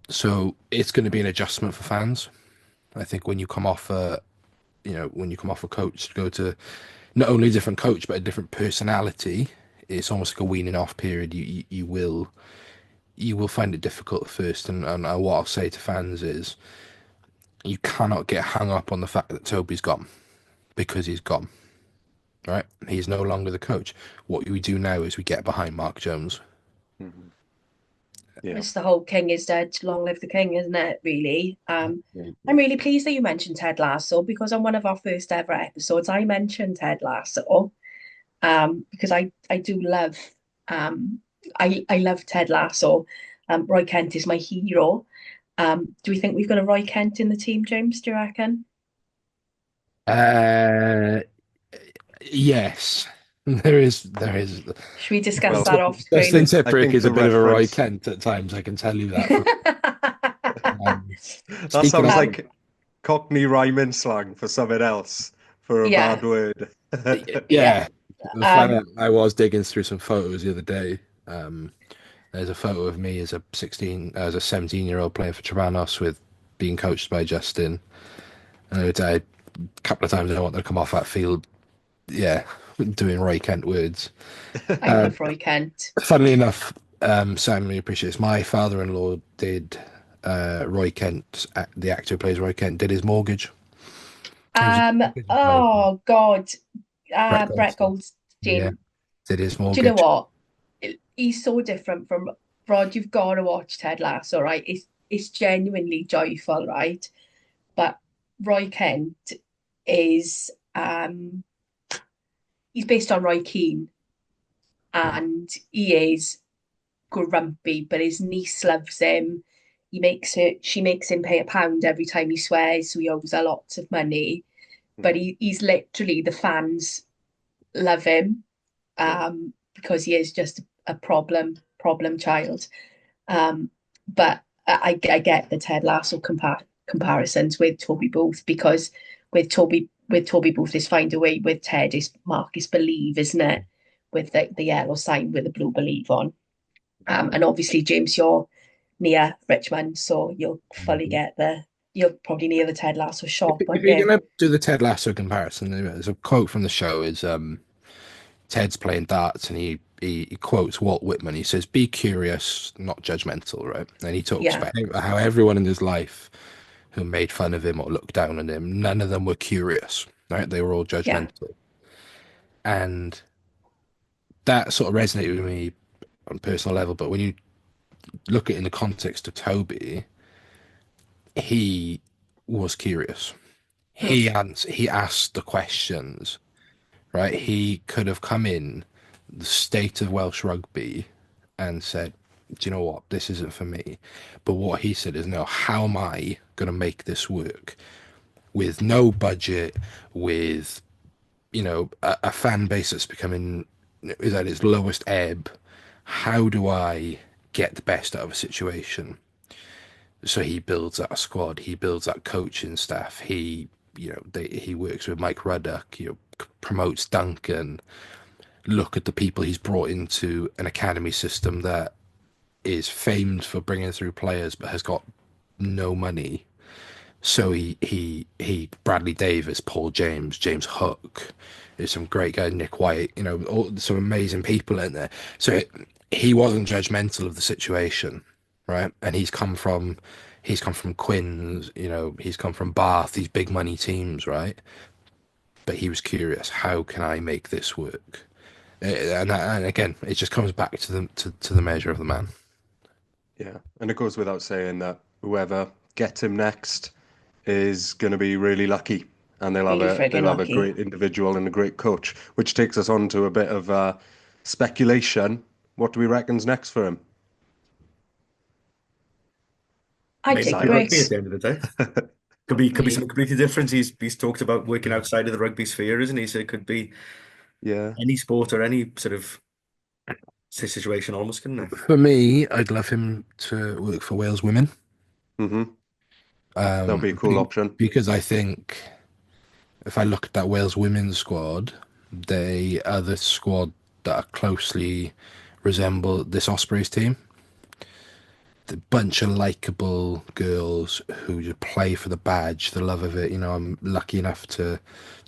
S2: so it's going to be an adjustment for fans. I think when you come off a coach to go to not only a different coach but a different personality, it's almost like a weaning off period. You will find it difficult at first, and what I'll say to fans is you cannot get hung up on the fact that Toby's gone, because he's gone. right? He's no longer the coach. What we do now is we get behind Mark Jones.
S1: Mm-hmm. Yeah.
S4: It's the whole king is dead, long live the king, isn't it, really? I'm really pleased that you mentioned Ted Lasso, because on one of our first ever episodes, I mentioned Ted Lasso, because I do love, I love Ted Lasso. Roy Kent is my hero. Do we think we've got a Roy Kent in the team, James? Do you reckon?
S2: Uh, yes, there is. There is.
S4: Should we discuss
S1: Well,
S4: that off
S2: Dustin
S4: screen?
S1: I
S2: Tipuric
S1: think
S2: is a
S1: the
S2: bit of a Roy
S1: reference
S2: Kent at times. I can tell you that.
S1: that
S2: Speaking
S1: sounds
S2: of,
S1: like Cockney rhyming slang for something else, for a
S4: Yeah,
S1: bad word.
S4: yeah.
S2: yeah, the fact that I was digging through some photos the other day. There's a photo of me as a 17-year-old playing for Trabanos with being coached by Justin. And a couple of times I wanted to come off that field, yeah, doing Roy Kent words.
S4: I love Roy Kent.
S2: Funnily enough, Sam really appreciates. My father-in-law did Roy Kent, the actor who plays Roy Kent, did his mortgage. He was a mortgage advisor.
S4: Oh God,
S2: Brett
S4: Brett
S2: Goldstein. Yeah,
S4: Goldstein.
S2: did his
S4: Do you know
S2: mortgage.
S4: what? He's so different from Rod. You've got to watch Ted Lasso, right? It's genuinely joyful, right? But Roy Kent is he's based on Roy Keane, and he is grumpy, but his niece loves him. She makes him pay £1 every time he swears, so he owes her lots of money. But he's literally, the fans love him, because he is just a problem child. But I get the Ted Lasso comparisons with Toby Booth, because with Toby Booth is find a way, with Ted is Marcus Believe, isn't it? With the yellow sign with the blue believe on. And obviously, James, you're near Richmond, so you'll probably near the Ted Lasso shop,
S2: If
S4: won't
S2: you're
S4: you?
S2: gonna do the Ted Lasso comparison, there's a quote from the show is Ted's playing darts and he quotes Walt Whitman. He says, "Be curious, not judgmental," right? And he talks
S4: Yeah,
S2: about how everyone in his life who made fun of him or looked down on him, none of them were curious, right? They were all
S4: yeah,
S2: judgmental. And that sort of resonated with me on a personal level. But when you look at it in the context of Toby, he was curious.
S4: mm,
S2: He asked the questions, right? He could have come in the state of Welsh rugby and said, "Do you know what? This isn't for me." But what he said is, "No, how am I going to make this work with no budget, with a fan base that's becoming is at its lowest ebb? How do I get the best out of a situation?" So he builds that squad. He builds that coaching staff. He works with Mike Ruddock. Promotes Duncan. Look at the people he's brought into an academy system that is famed for bringing through players, but has got no money. So he Bradley Davis, Paul James, James Hook. There's some great guys, Nick White. Some amazing people in there. So he wasn't judgmental of the situation, right? And he's come from Quins. He's come from Bath. These big money teams, right? But he was curious. How can I make this work? And again, it just comes back to the measure of the man.
S1: Yeah, and it goes without saying that whoever gets him next is going to be really lucky, and they'll have
S4: really
S1: a
S4: friggin'
S1: they'll have a
S4: lucky.
S1: great individual and a great coach, which takes us on to a bit of speculation. What do we reckon's next for him?
S4: I
S3: Mainly
S4: take
S3: play rugby at
S1: Silence.
S3: the end of the day. Could be something completely different. He's talked about working outside of the rugby sphere, isn't he? So it could be
S1: Yeah.
S3: any sport or any sort of situation almost, couldn't it?
S2: For me, I'd love him to work for Wales Women.
S1: Mm-hmm. That'll be a cool option.
S2: Because I think if I look at that Wales women's squad, they are the squad that closely resemble this Ospreys team. The bunch of likable girls who just play for the badge, the love of it. I'm lucky enough to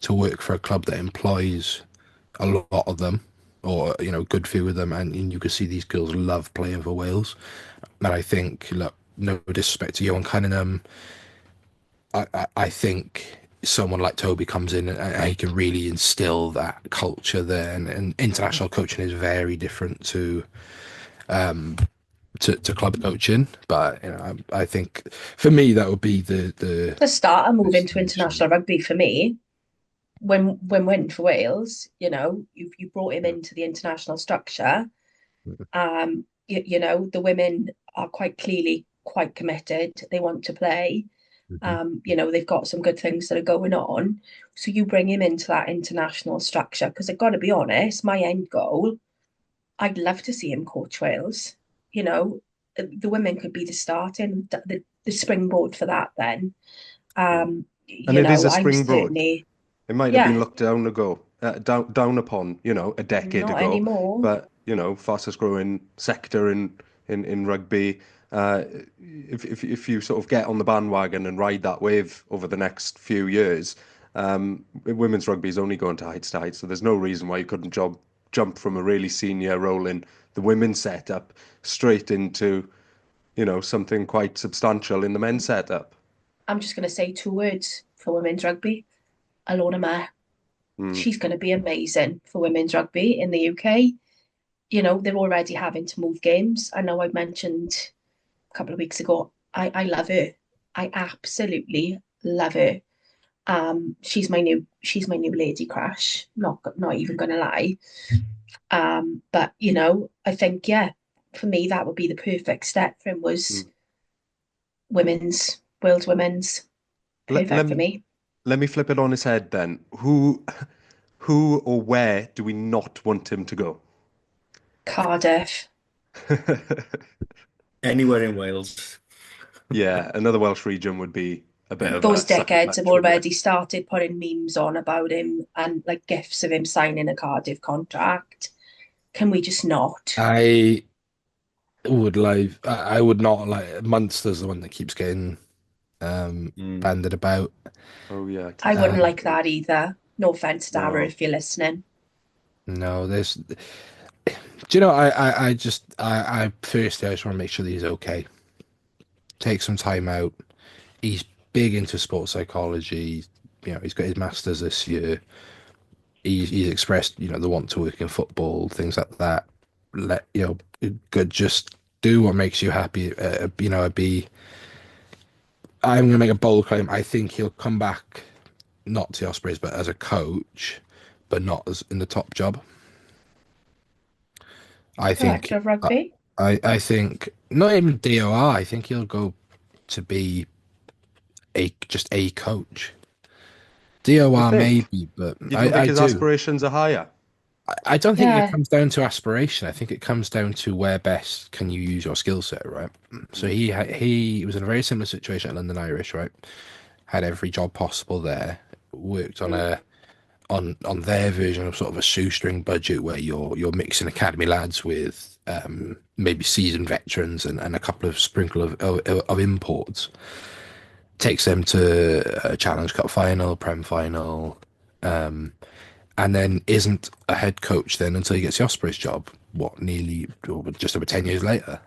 S2: work for a club that employs a lot of them, or good few of them, and you can see these girls love playing for Wales. And I think, look, no disrespect to Johan Cunningham, I think someone like Toby comes in and he can really instill that culture there. And international coaching is very different to club coaching. But I think for me that would be
S4: To start and move into
S2: the
S4: international rugby for me, when went for Wales, you brought him into the international structure. The women are quite clearly quite committed. They want to play.
S2: Mhm.
S4: They've got some good things that are going on. So you bring him into that international structure because I've got to be honest, my end goal, I'd love to see him coach Wales. The women could be the starting, the springboard for that then.
S1: Yeah. And it is a
S4: I'm
S1: springboard.
S4: certainly,
S1: It might have been
S4: yeah,
S1: looked down upon, a decade
S4: not
S1: ago,
S4: anymore.
S1: but fastest growing sector in rugby. If you sort of get on the bandwagon and ride that wave over the next few years, women's rugby is only going to heights to heights. So there's no reason why you couldn't jump from a really senior role in the women's setup straight into, something quite substantial in the men's setup.
S4: I'm just going to say two words for women's rugby. Alona Mair.
S1: Mm.
S4: She's going to be amazing for women's rugby in the UK. They're already having to move games. I know I mentioned a couple of weeks ago, I love her. I absolutely love her. She's my new lady crush. Not even gonna lie. But I think yeah, for me that would be the perfect step for him was
S1: Mm.
S4: world's women's.
S1: Let,
S4: Perfect
S1: let,
S4: for me.
S1: let me flip it on his head then. Who or where do we not want him to go?
S4: Cardiff.
S3: Anywhere in Wales.
S1: Yeah, another Welsh region would be a bit of
S4: Those
S1: a sucker
S4: dickheads have
S1: punch, wouldn't it?
S4: already started putting memes on about him and like gifs of him signing a Cardiff contract. Can we just not?
S2: I I would not like Munster's the one that keeps getting
S3: Mm.
S2: banded about.
S1: Oh yeah, I
S4: I
S1: keep
S4: wouldn't
S2: Um,
S1: forgetting.
S4: like that either. No offense, Dara,
S1: No.
S4: if you're listening.
S2: no, there's. Do you know? I firstly I just want to make sure that he's okay. Take some time out. He's big into sports psychology. He's got his masters this year. He's expressed the want to work in football, things like that. Good. Just do what makes you happy. I'm gonna make a bold claim. I think he'll come back not to the Ospreys, but as a coach, but not as in the top job. I
S4: Director
S2: think
S4: of rugby?
S2: I think not even DOR. I think he'll go to be just a coach.
S1: You
S2: DOR
S1: think?
S2: maybe, but
S1: You don't think
S2: I
S1: his
S2: do.
S1: aspirations are higher?
S2: I don't think it
S4: Yeah.
S2: comes down to aspiration. I think it comes down to where best can you use your skill set, right? So
S1: Mm.
S2: he was in a very similar situation at London Irish, right? Had every job possible there. Worked on
S1: Mm.
S2: on their version of sort of a shoestring budget where you're mixing academy lads with maybe seasoned veterans and a couple of sprinkle of imports. Takes them to a Challenge Cup final, Prem final, and then isn't a head coach then until he gets the Ospreys job. What nearly or just over 10 years later.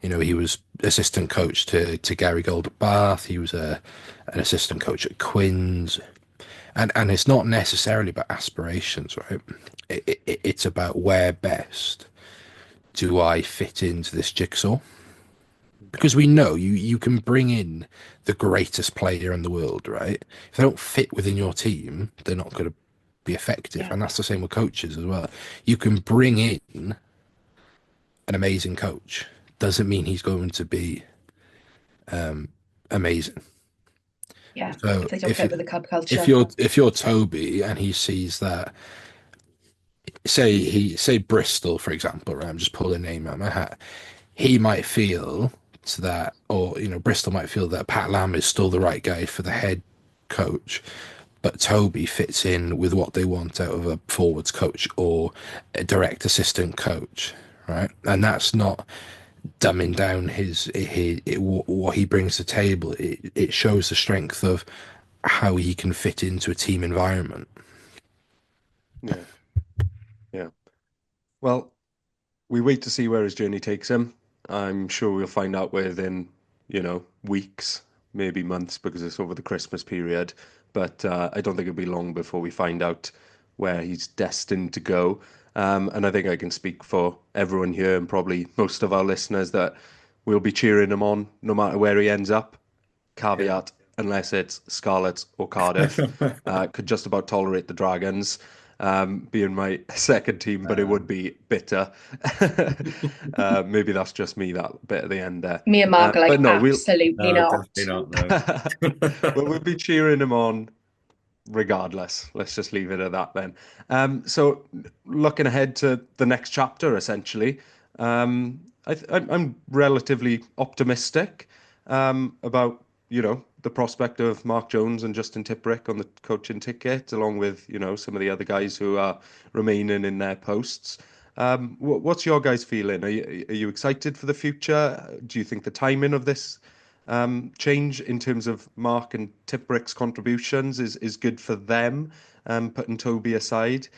S2: He was assistant coach to Gary Gold at Bath. He was an assistant coach at Quins. And it's not necessarily about aspirations, right? It's about where best do I fit into this jigsaw? Because we know you can bring in the greatest player in the world, right? If they don't fit within your team, they're not going to be effective.
S4: Yeah.
S2: And that's the same with coaches as well. You can bring in an amazing coach, doesn't mean he's going to be amazing.
S4: Yeah.
S2: So
S4: If they don't fit with the club
S2: if
S4: culture.
S2: you're Toby and he sees that, say Bristol, for example, right? I'm just pulling a name out of my hat. He might feel that, or Bristol might feel that Pat Lam is still the right guy for the head coach, but Toby fits in with what they want out of a forwards coach or a direct assistant coach, right? And that's not dumbing down what he brings to the table. It shows the strength of how he can fit into a team environment.
S1: Yeah, yeah. Well, we wait to see where his journey takes him. I'm sure we'll find out within, weeks. maybe months because it's over the Christmas period. But I don't think it'll be long before we find out where he's destined to go. And I think I can speak for everyone here and probably most of our listeners that we'll be cheering him on no matter where he ends up. Caveat, unless it's Scarlets or Cardiff. Could just about tolerate the Dragons being my second team, but it would be bitter. Maybe that's just me, that bit at the end there.
S4: Me and Mark are like,
S1: But no,
S4: absolutely
S3: No,
S4: not.
S3: definitely not. No.
S1: well, we'll be cheering him on regardless. Let's just leave it at that then. So looking ahead to the next chapter, essentially, I'm relatively optimistic about, the prospect of Mark Jones and Justin Tipuric on the coaching ticket, along with, some of the other guys who are remaining in their posts. What's your guys' feeling? Are you excited for the future? Do you think the timing of this change in terms of Mark and Tipric's contributions is good for them, putting Toby aside?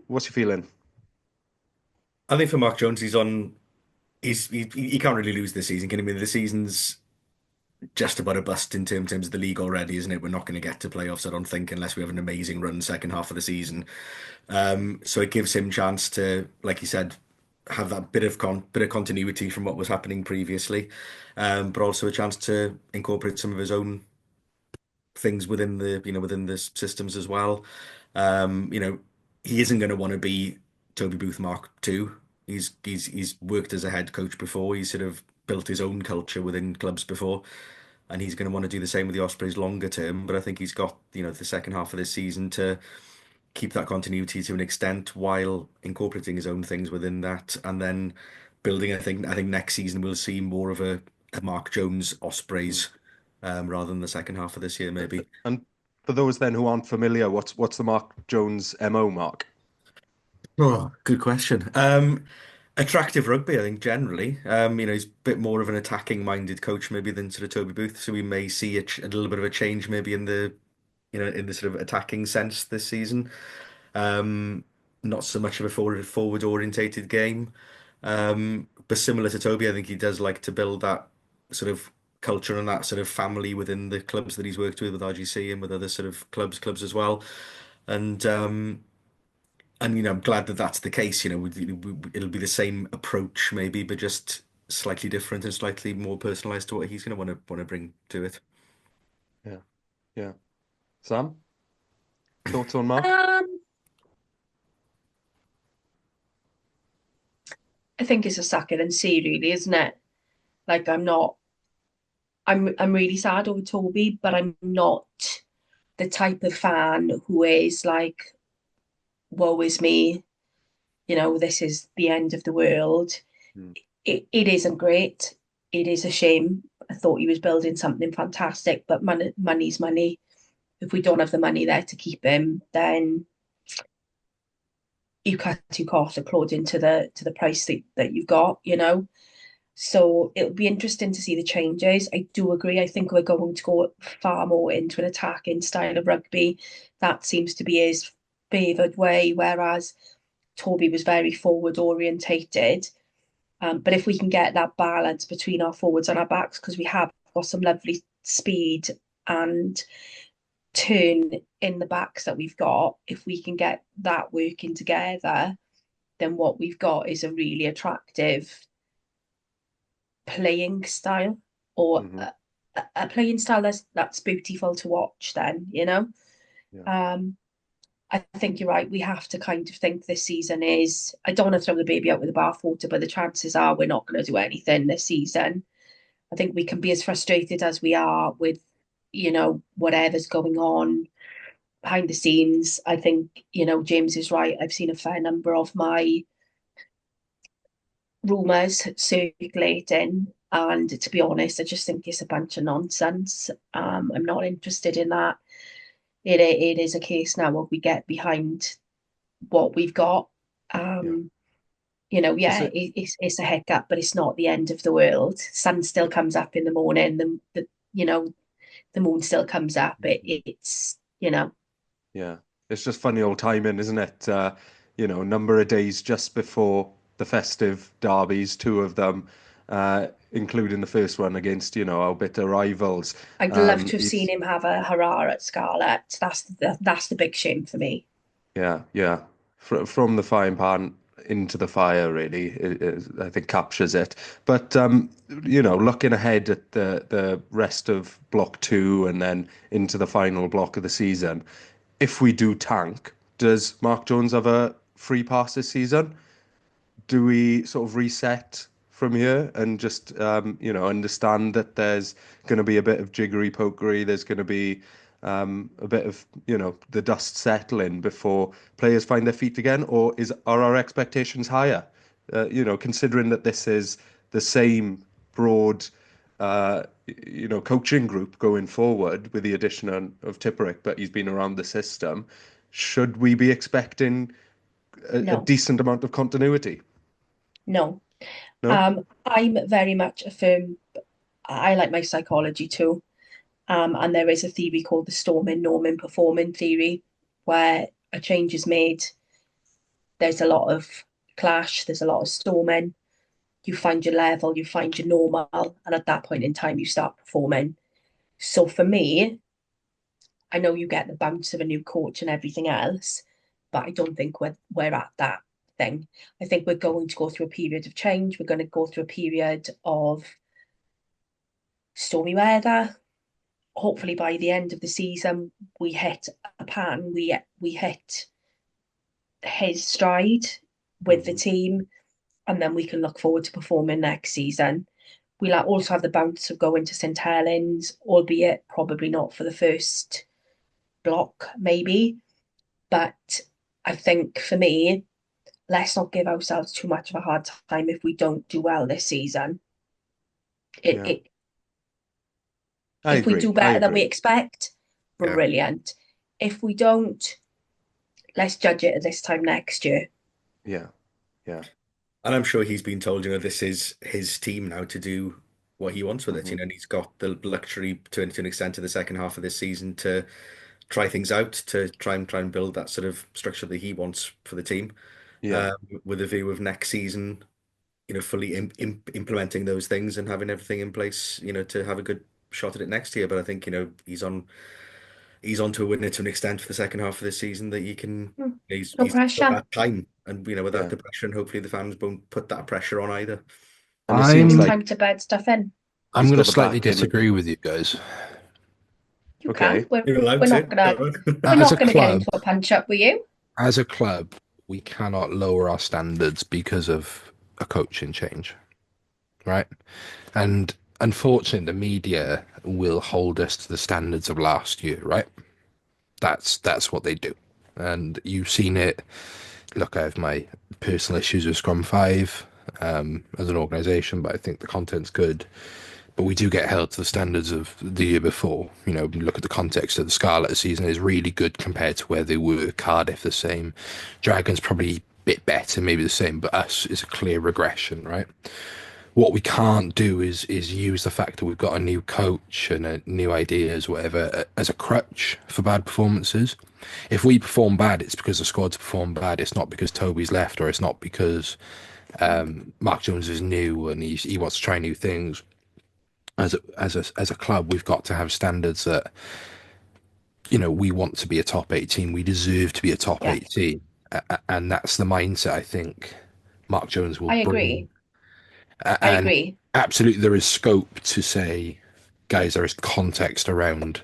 S1: What's your feeling?
S3: I think for Mark Jones, he can't really lose this season, can he? I mean, the season's just about a bust in terms of the league already, isn't it? We're not going to get to playoffs, I don't think, unless we have an amazing run second half of the season. So it gives him chance to, like you said, have that bit of continuity from what was happening previously, but also a chance to incorporate some of his own things within the systems as well. You know, he isn't going to want to be Toby Booth Mark II. He's worked as a head coach before. He's sort of built his own culture within clubs before, and he's going to want to do the same with the Ospreys longer term. But I think he's got, the second half of this season to keep that continuity to an extent while incorporating his own things within that, and then building. I think next season we'll see more of a Mark Jones Ospreys, rather than the second half of this year, maybe.
S1: And for those then who aren't familiar, what's the Mark Jones MO, Mark?
S3: Oh, good question. Attractive rugby, I think generally. He's a bit more of an attacking minded coach maybe than sort of Toby Booth, so we may see a little bit of a change maybe in the sort of attacking sense this season. Um, Not so much of a forward orientated game. But similar to Toby, I think he does like to build that sort of culture and that sort of family within the clubs that he's worked with RGC and with other sort of clubs as well. And I'm glad that that's the case. It'll be the same approach maybe, but just slightly different and slightly more personalized to what he's going to want to bring to it.
S1: Yeah, yeah. Sam, thoughts on Mark?
S4: I think it's a suck it and see, really, isn't it? Like I'm really sad over Toby, but I'm not the type of fan who is like, woe is me, this is the end of the world.
S1: Mm.
S4: It isn't great. It is a shame. I thought he was building something fantastic, but money's money. If we don't have the money there to keep him, then you cut your cost according to the price that you've got, So it'll be interesting to see the changes. I do agree. I think we're going to go far more into an attacking style of rugby. That seems to be his favoured way, whereas Toby was very forward orientated. But if we can get that balance between our forwards and our backs, because we have got some lovely speed and turn in the backs that we've got, if we can get that working together, then what we've got is a really attractive playing style, or a playing style that's beautiful to watch then,
S1: Yeah.
S4: I think you're right. We have to kind of think this season is, I don't want to throw the baby out with the bathwater, but the chances are we're not going to do anything this season. I think we can be as frustrated as we are with, whatever's going on behind the scenes. I think, James is right. I've seen a fair number of my rumours circulating, and to be honest, I just think it's a bunch of nonsense. I'm not interested in that. It is a case now of we get behind what we've got. It's a hiccup, but it's not the end of the world. Sun still comes up in the morning. The moon still comes up. It's.
S1: Yeah, it's just funny old timing, isn't it? A number of days just before the festive derbies, two of them, including the first one against, our bitter rivals.
S4: I'd love to have
S1: He's
S4: seen him have a hurrah at Scarlet. That's the big shame for me.
S1: Yeah. From the frying pan into the fire, really, I think captures it. But looking ahead at the rest of block two and then into the final block of the season, if we do tank, does Mark Jones have a free pass this season? Do we sort of reset from here and just understand that there's going to be a bit of jiggery pokery, there's going to be a bit of the dust settling before players find their feet again, or are our expectations higher? Considering that this is the same broad coaching group going forward with the addition of Tipperick, but he's been around the system. Should we be expecting a
S4: No,
S1: decent amount of continuity?
S4: no.
S1: No?
S4: I'm very much a firm. I like my psychology too. And there is a theory called the storming, norming, performing theory, where a change is made. There's a lot of clash, there's a lot of storming. You find your level, you find your normal, and at that point in time, you start performing. So for me, I know you get the bounce of a new coach and everything else, but I don't think we're at that thing. I think we're going to go through a period of change. We're going to go through a period of stormy weather. Hopefully, by the end of the season, we hit a pan. We hit his stride with the team, and then we can look forward to performing next season. We'll also have the bounce of going to St Helens, albeit probably not for the first block, maybe. But I think for me, let's not give ourselves too much of a hard time if we don't do well this season.
S1: Yeah.
S4: If we do better than we expect,
S3: Yeah.
S4: brilliant. If we don't, let's judge it at this time next year.
S1: Yeah.
S3: And I'm sure he's been told, this is his team now to do what he wants with it, and he's got the luxury to an extent to the second half of this season to try things out, to try and build that sort of structure that he wants for the team,
S1: Yeah.
S3: with a view of next season, fully implementing those things and having everything in place, to have a good shot at it next year. But I think, he's on to a winner to an extent for the second half of this season that he's
S4: No
S3: got
S4: pressure.
S3: that time, and without
S1: Yeah.
S3: the pressure, and hopefully the fans won't put that pressure on either.
S1: And it seems
S4: It's
S1: like
S4: time to bed stuff in.
S2: I'm
S1: He's
S2: going
S1: got
S2: to
S1: the
S2: slightly
S1: backing.
S2: disagree with you guys.
S4: You
S1: Okay.
S4: can. We're
S3: You're allowed
S4: not
S3: to.
S4: gonna we're
S2: As a
S4: not gonna get
S2: club,
S4: into a punch up with you.
S2: as a club, we cannot lower our standards because of a coaching change, right? And unfortunately, the media will hold us to the standards of last year, right? That's what they do, and you've seen it. Look, I have my personal issues with Scrum 5 as an organisation, but I think the content's good. But we do get held to the standards of the year before. Look at the context of the Scarlet season is really good compared to where they were. Cardiff the same. Dragons probably a bit better, maybe the same, but us is a clear regression, right? What we can't do is use the fact that we've got a new coach and new ideas, whatever, as a crutch for bad performances. If we perform bad, it's because the squad's performed bad. It's not because Toby's left, or it's not because Mark Jones is new and he wants to try new things. As a club, we've got to have standards that we want to be a top 8 team. We deserve to be a top 8 team, and that's the mindset I think Mark Jones will
S4: I
S2: bring.
S4: agree. I
S2: And
S4: agree.
S2: absolutely, there is scope to say, guys, there is context around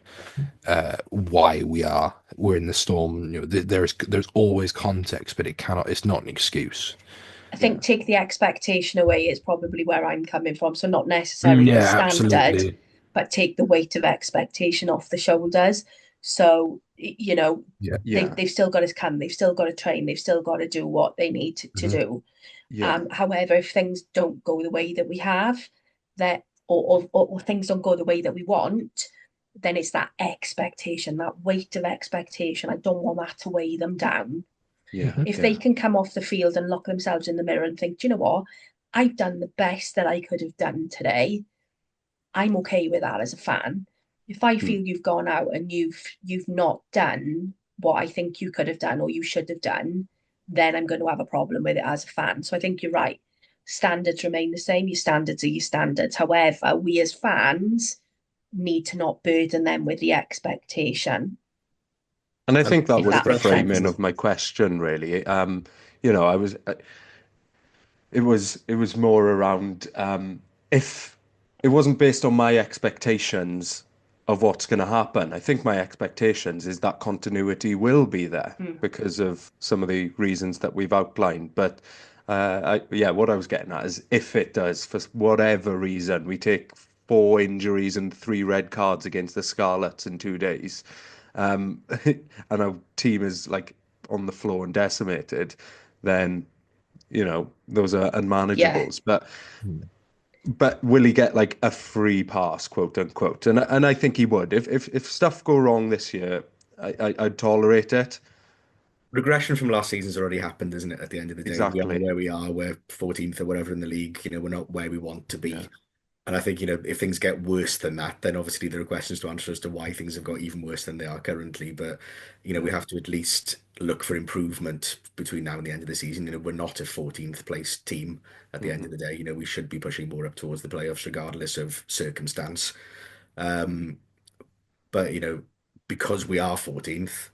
S2: why we're in the storm. There's always context, but it's not an excuse.
S4: I think take the expectation away is probably where I'm coming from. So not necessarily the standard,
S2: absolutely.
S4: but take the weight of expectation off the shoulders. So they've still got to come, they've still got to train, they've still got to do what they need to do.
S1: Yeah.
S4: However, if things don't go the way that we have, or things don't go the way that we want, then it's that expectation, that weight of expectation. I don't want that to weigh them down.
S1: Yeah.
S4: If they can come off the field and look themselves in the mirror and think, do you know what? I've done the best that I could have done today. I'm okay with that as a fan. If I feel you've gone out and you've not done what I think you could have done or you should have done, then I'm going to have a problem with it as a fan. So I think you're right. standards remain the same. Your standards are your standards. However, we as fans need to not burden them with the expectation.
S1: And I think that
S4: If
S1: was
S4: that
S1: the
S4: makes
S1: framing
S4: sense.
S1: of my question, really. I was it was more around if it wasn't based on my expectations of what's going to happen. I think my expectations is that continuity will be there because of some of the reasons that we've outlined. But what I was getting at is if it does, for whatever reason, we take 4 injuries and 3 red cards against the Scarlets in 2 days, and our team is like on the floor and decimated, then those are
S4: Yeah.
S1: unmanageables. But will he get like a free pass, quote unquote? And I think he would. If stuff go wrong this year, I'd tolerate it.
S3: Regression from last season's already happened, isn't it? At the end of the day, we are
S1: Exactly.
S3: where we are. We're 14th or whatever in the league. We're not where we want to
S1: Yeah.
S3: be. And I think, if things get worse than that, then obviously there are questions to answer as to why things have got even worse than they are currently. But, we have to at least look for improvement between now and the end of the season. We're not a 14th place team at the end of the day. We should be pushing more up towards the playoffs regardless of circumstance. But, because we are 14th,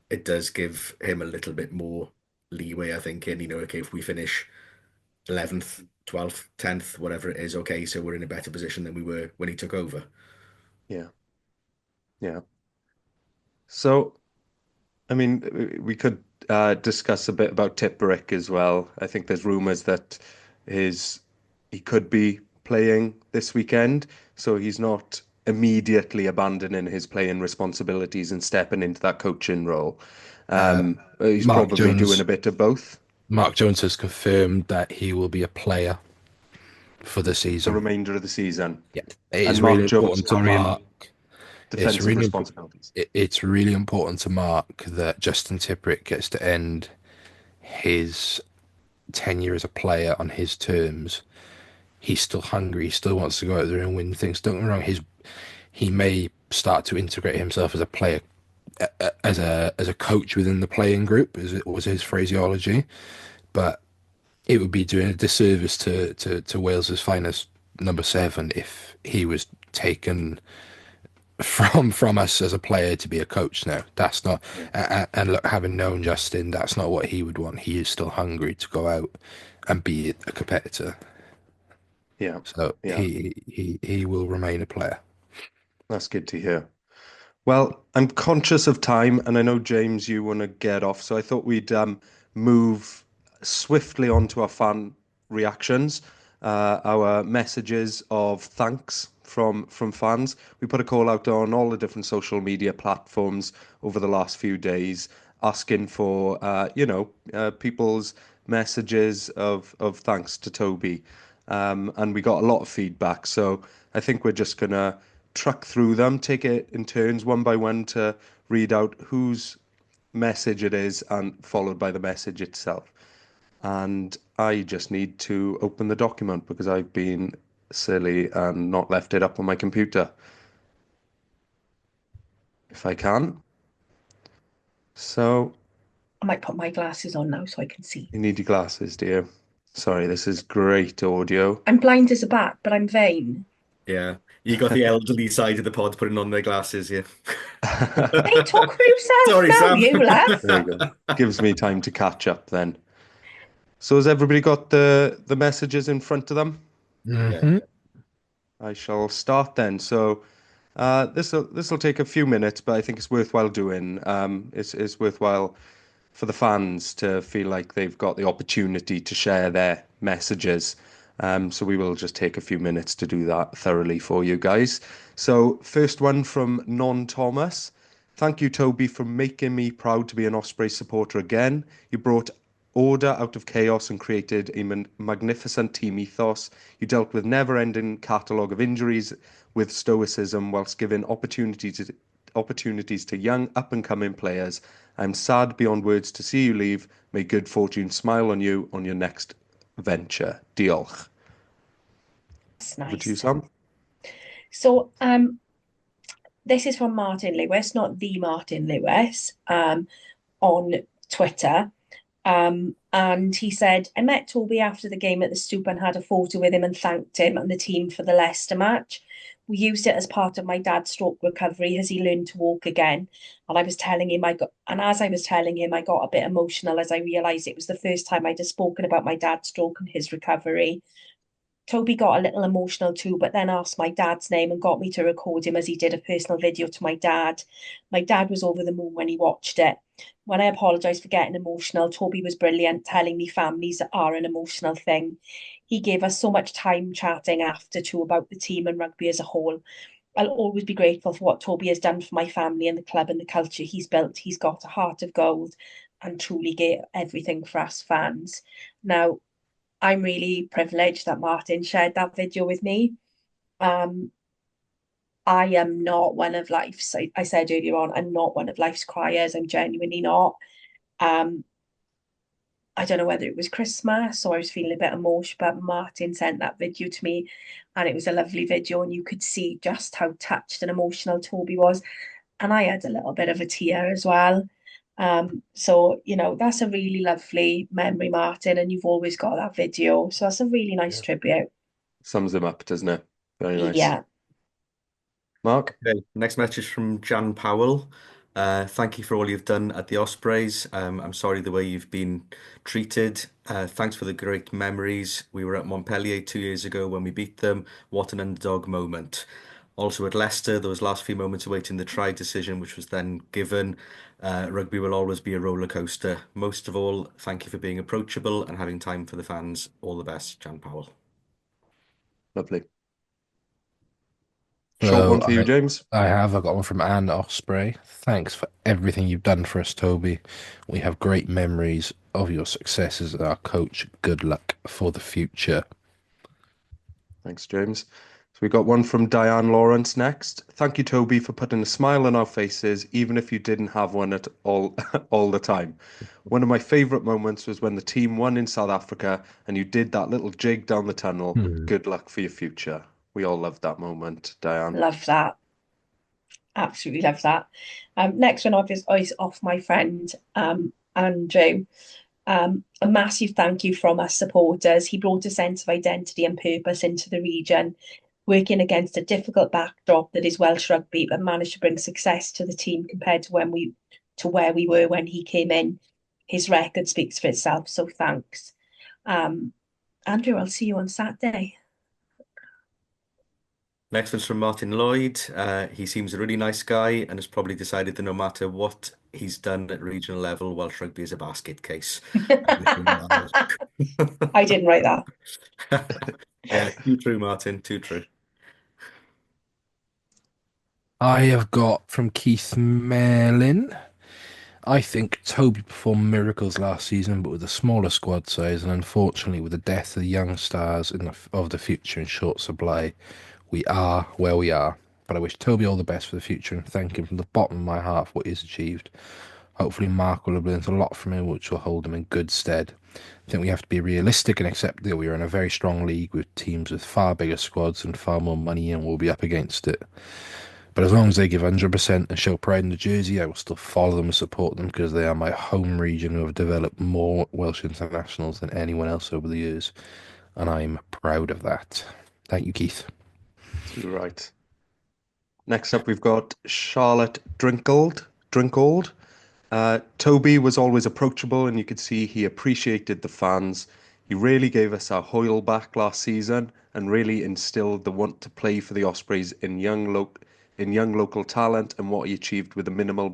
S3: it does give him a little bit more leeway, I think, in, okay, if we finish 11th, 12th, 10th, whatever it is, okay, so we're in a better position than we were when he took over.
S1: Yeah. Yeah. So, I mean, we could discuss a bit about Tipperick as well. I think there's rumours that he could be playing this weekend, so he's not immediately abandoning his playing responsibilities and stepping into that coaching role. He's
S2: Mark
S1: probably doing
S2: Jones.
S1: a bit of both.
S2: Mark Jones has confirmed that he will be a player for the
S1: The
S2: season.
S1: remainder of the season.
S2: Yeah, it is
S1: And
S2: really
S1: Mark Jones
S2: important to
S1: carrying
S2: mark.
S1: defensive responsibilities.
S2: It's really important to mark that Justin Tipperick gets to end his tenure as a player on his terms. He's still hungry. He still wants to go out there and win things. Don't get me wrong. He may start to integrate himself as a player, as a coach within the playing group, as it was his phraseology. But it would be doing a disservice to Wales's finest number 7 if he was taken from us as a player to be a coach now. That's not, and look, having known Justin, that's not what he would want. He is still hungry to go out and be a competitor.
S1: Yeah.
S2: So
S1: Yeah.
S2: he will remain a player.
S1: That's good to hear. Well, I'm conscious of time, and I know, James, you want to get off, so I thought we'd move swiftly on to our fan reactions, our messages of thanks from fans. We put a call out on all the different social media platforms over the last few days, asking for people's messages of thanks to Toby, and we got a lot of feedback. So I think we're just gonna truck through them, take it in turns, one by one, to read out whose message it is, and followed by the message itself. And I just need to open the document because I've been silly and not left it up on my computer. If I can. So,
S4: I might put my glasses on now so I can see.
S1: you need your glasses, do you? Sorry, this is great audio.
S4: I'm blind as a bat, but I'm vain.
S3: Yeah, you got the elderly side of the pod putting on their glasses, yeah.
S4: Hey, talk for yourself
S3: Sorry,
S4: now,
S3: Sam.
S4: you lad.
S1: There you go. Gives me time to catch up then. So has everybody got the messages in front of them?
S2: Mm-hmm.
S1: I shall start then. So this will take a few minutes, but I think it's worthwhile doing. It's worthwhile for the fans to feel like they've got the opportunity to share their messages. So we will just take a few minutes to do that thoroughly for you guys. So first one from Non Thomas. Thank you, Toby, for making me proud to be an Ospreys supporter again. You brought order out of chaos and created a magnificent team ethos. You dealt with never-ending catalogue of injuries with stoicism whilst giving opportunities to young up-and-coming players. I'm sad beyond words to see you leave. May good fortune smile on you on your next venture. Diolch.
S4: That's
S1: Over to you,
S4: nice.
S1: Sam.
S4: So, this is from Martin Lewis, not the Martin Lewis, on Twitter. And And he said, I met Toby after the game at the Stoop and had a photo with him and thanked him and the team for the Leicester match. We used it as part of my dad's stroke recovery as he learned to walk again. And I was telling him, as I was telling him, I got a bit emotional as I realised it was the first time I'd have spoken about my dad's stroke and his recovery. Toby got a little emotional too, but then asked my dad's name and got me to record him as he did a personal video to my dad. My dad was over the moon when he watched it. When I apologised for getting emotional, Toby was brilliant, telling me families are an emotional thing. He gave us so much time chatting after too about the team and rugby as a whole. I'll always be grateful for what Toby has done for my family and the club and the culture he's built. He's got a heart of gold and truly gave everything for us fans. Now, I'm really privileged that Martin shared that video with me. I am not one of life's, I said earlier on, I'm not one of life's criers. I'm genuinely not. Um, I don't know whether it was Christmas or I was feeling a bit emotional, but Martin sent that video to me and it was a lovely video and you could see just how touched and emotional Toby was. And I had a little bit of a tear as well. So, that's a really lovely memory, Martin, and you've always got that video. So that's a really nice tribute.
S1: Sums him up, doesn't it? Very nice.
S4: Yeah.
S1: Mark?
S3: Okay, next message from Jan Powell. Thank you for all you've done at the Ospreys. I'm sorry the way you've been treated. Thanks for the great memories. We were at Montpellier 2 years ago when we beat them. What an underdog moment. Also at Leicester, those last few moments awaiting the try decision, which was then given. Rugby will always be a roller coaster. Most of all, thank you for being approachable and having time for the fans. All the best, Jan Powell.
S1: Lovely. Short one for you, James.
S2: I've got one from Anne Osprey. Thanks for everything you've done for us, Toby. We have great memories of your successes as our coach. Good luck for the future.
S1: Thanks, James. So we got one from Diane Lawrence next. Thank you, Toby, for putting a smile on our faces, even if you didn't have one at all the time. One of my favourite moments was when the team won in South Africa and you did that little jig down the tunnel. Good luck for your future. We all loved that moment, Diane.
S4: Love that. Absolutely love that. Next one off is off my friend Andrew. A massive thank you from us supporters. He brought a sense of identity and purpose into the region, working against a difficult backdrop that is Welsh rugby, but managed to bring success to the team compared to where we were when he came in. His record speaks for itself, so thanks. Andrew, I'll see you on Saturday.
S3: Next one's from Martin Lloyd. He seems a really nice guy and has probably decided that no matter what he's done at regional level, Welsh rugby is a basket case.
S4: I didn't write that.
S3: Yeah, too true, Martin. Too true.
S2: I have got from Keith Merlin. I think Toby performed miracles last season, but with a smaller squad size, and unfortunately, with the death of the young stars of the future in short supply, we are where we are. But I wish Toby all the best for the future and thank him from the bottom of my heart for what he's achieved. Hopefully, Mark will have learned a lot from him, which will hold him in good stead. I think we have to be realistic and accept that we are in a very strong league with teams with far bigger squads and far more money, and we'll be up against it. But as long as they give 100% and show pride in the jersey, I will still follow them and support them because they are my home region who have developed more Welsh internationals than anyone else over the years. And I'm proud of that. Thank you, Keith.
S1: Too right. Next up, we've got Charlotte Drinkold. Toby was always approachable and you could see he appreciated the fans. He really gave us our Hoyle back last season and really instilled the want to play for the Ospreys in young local talent, and what he achieved with a minimal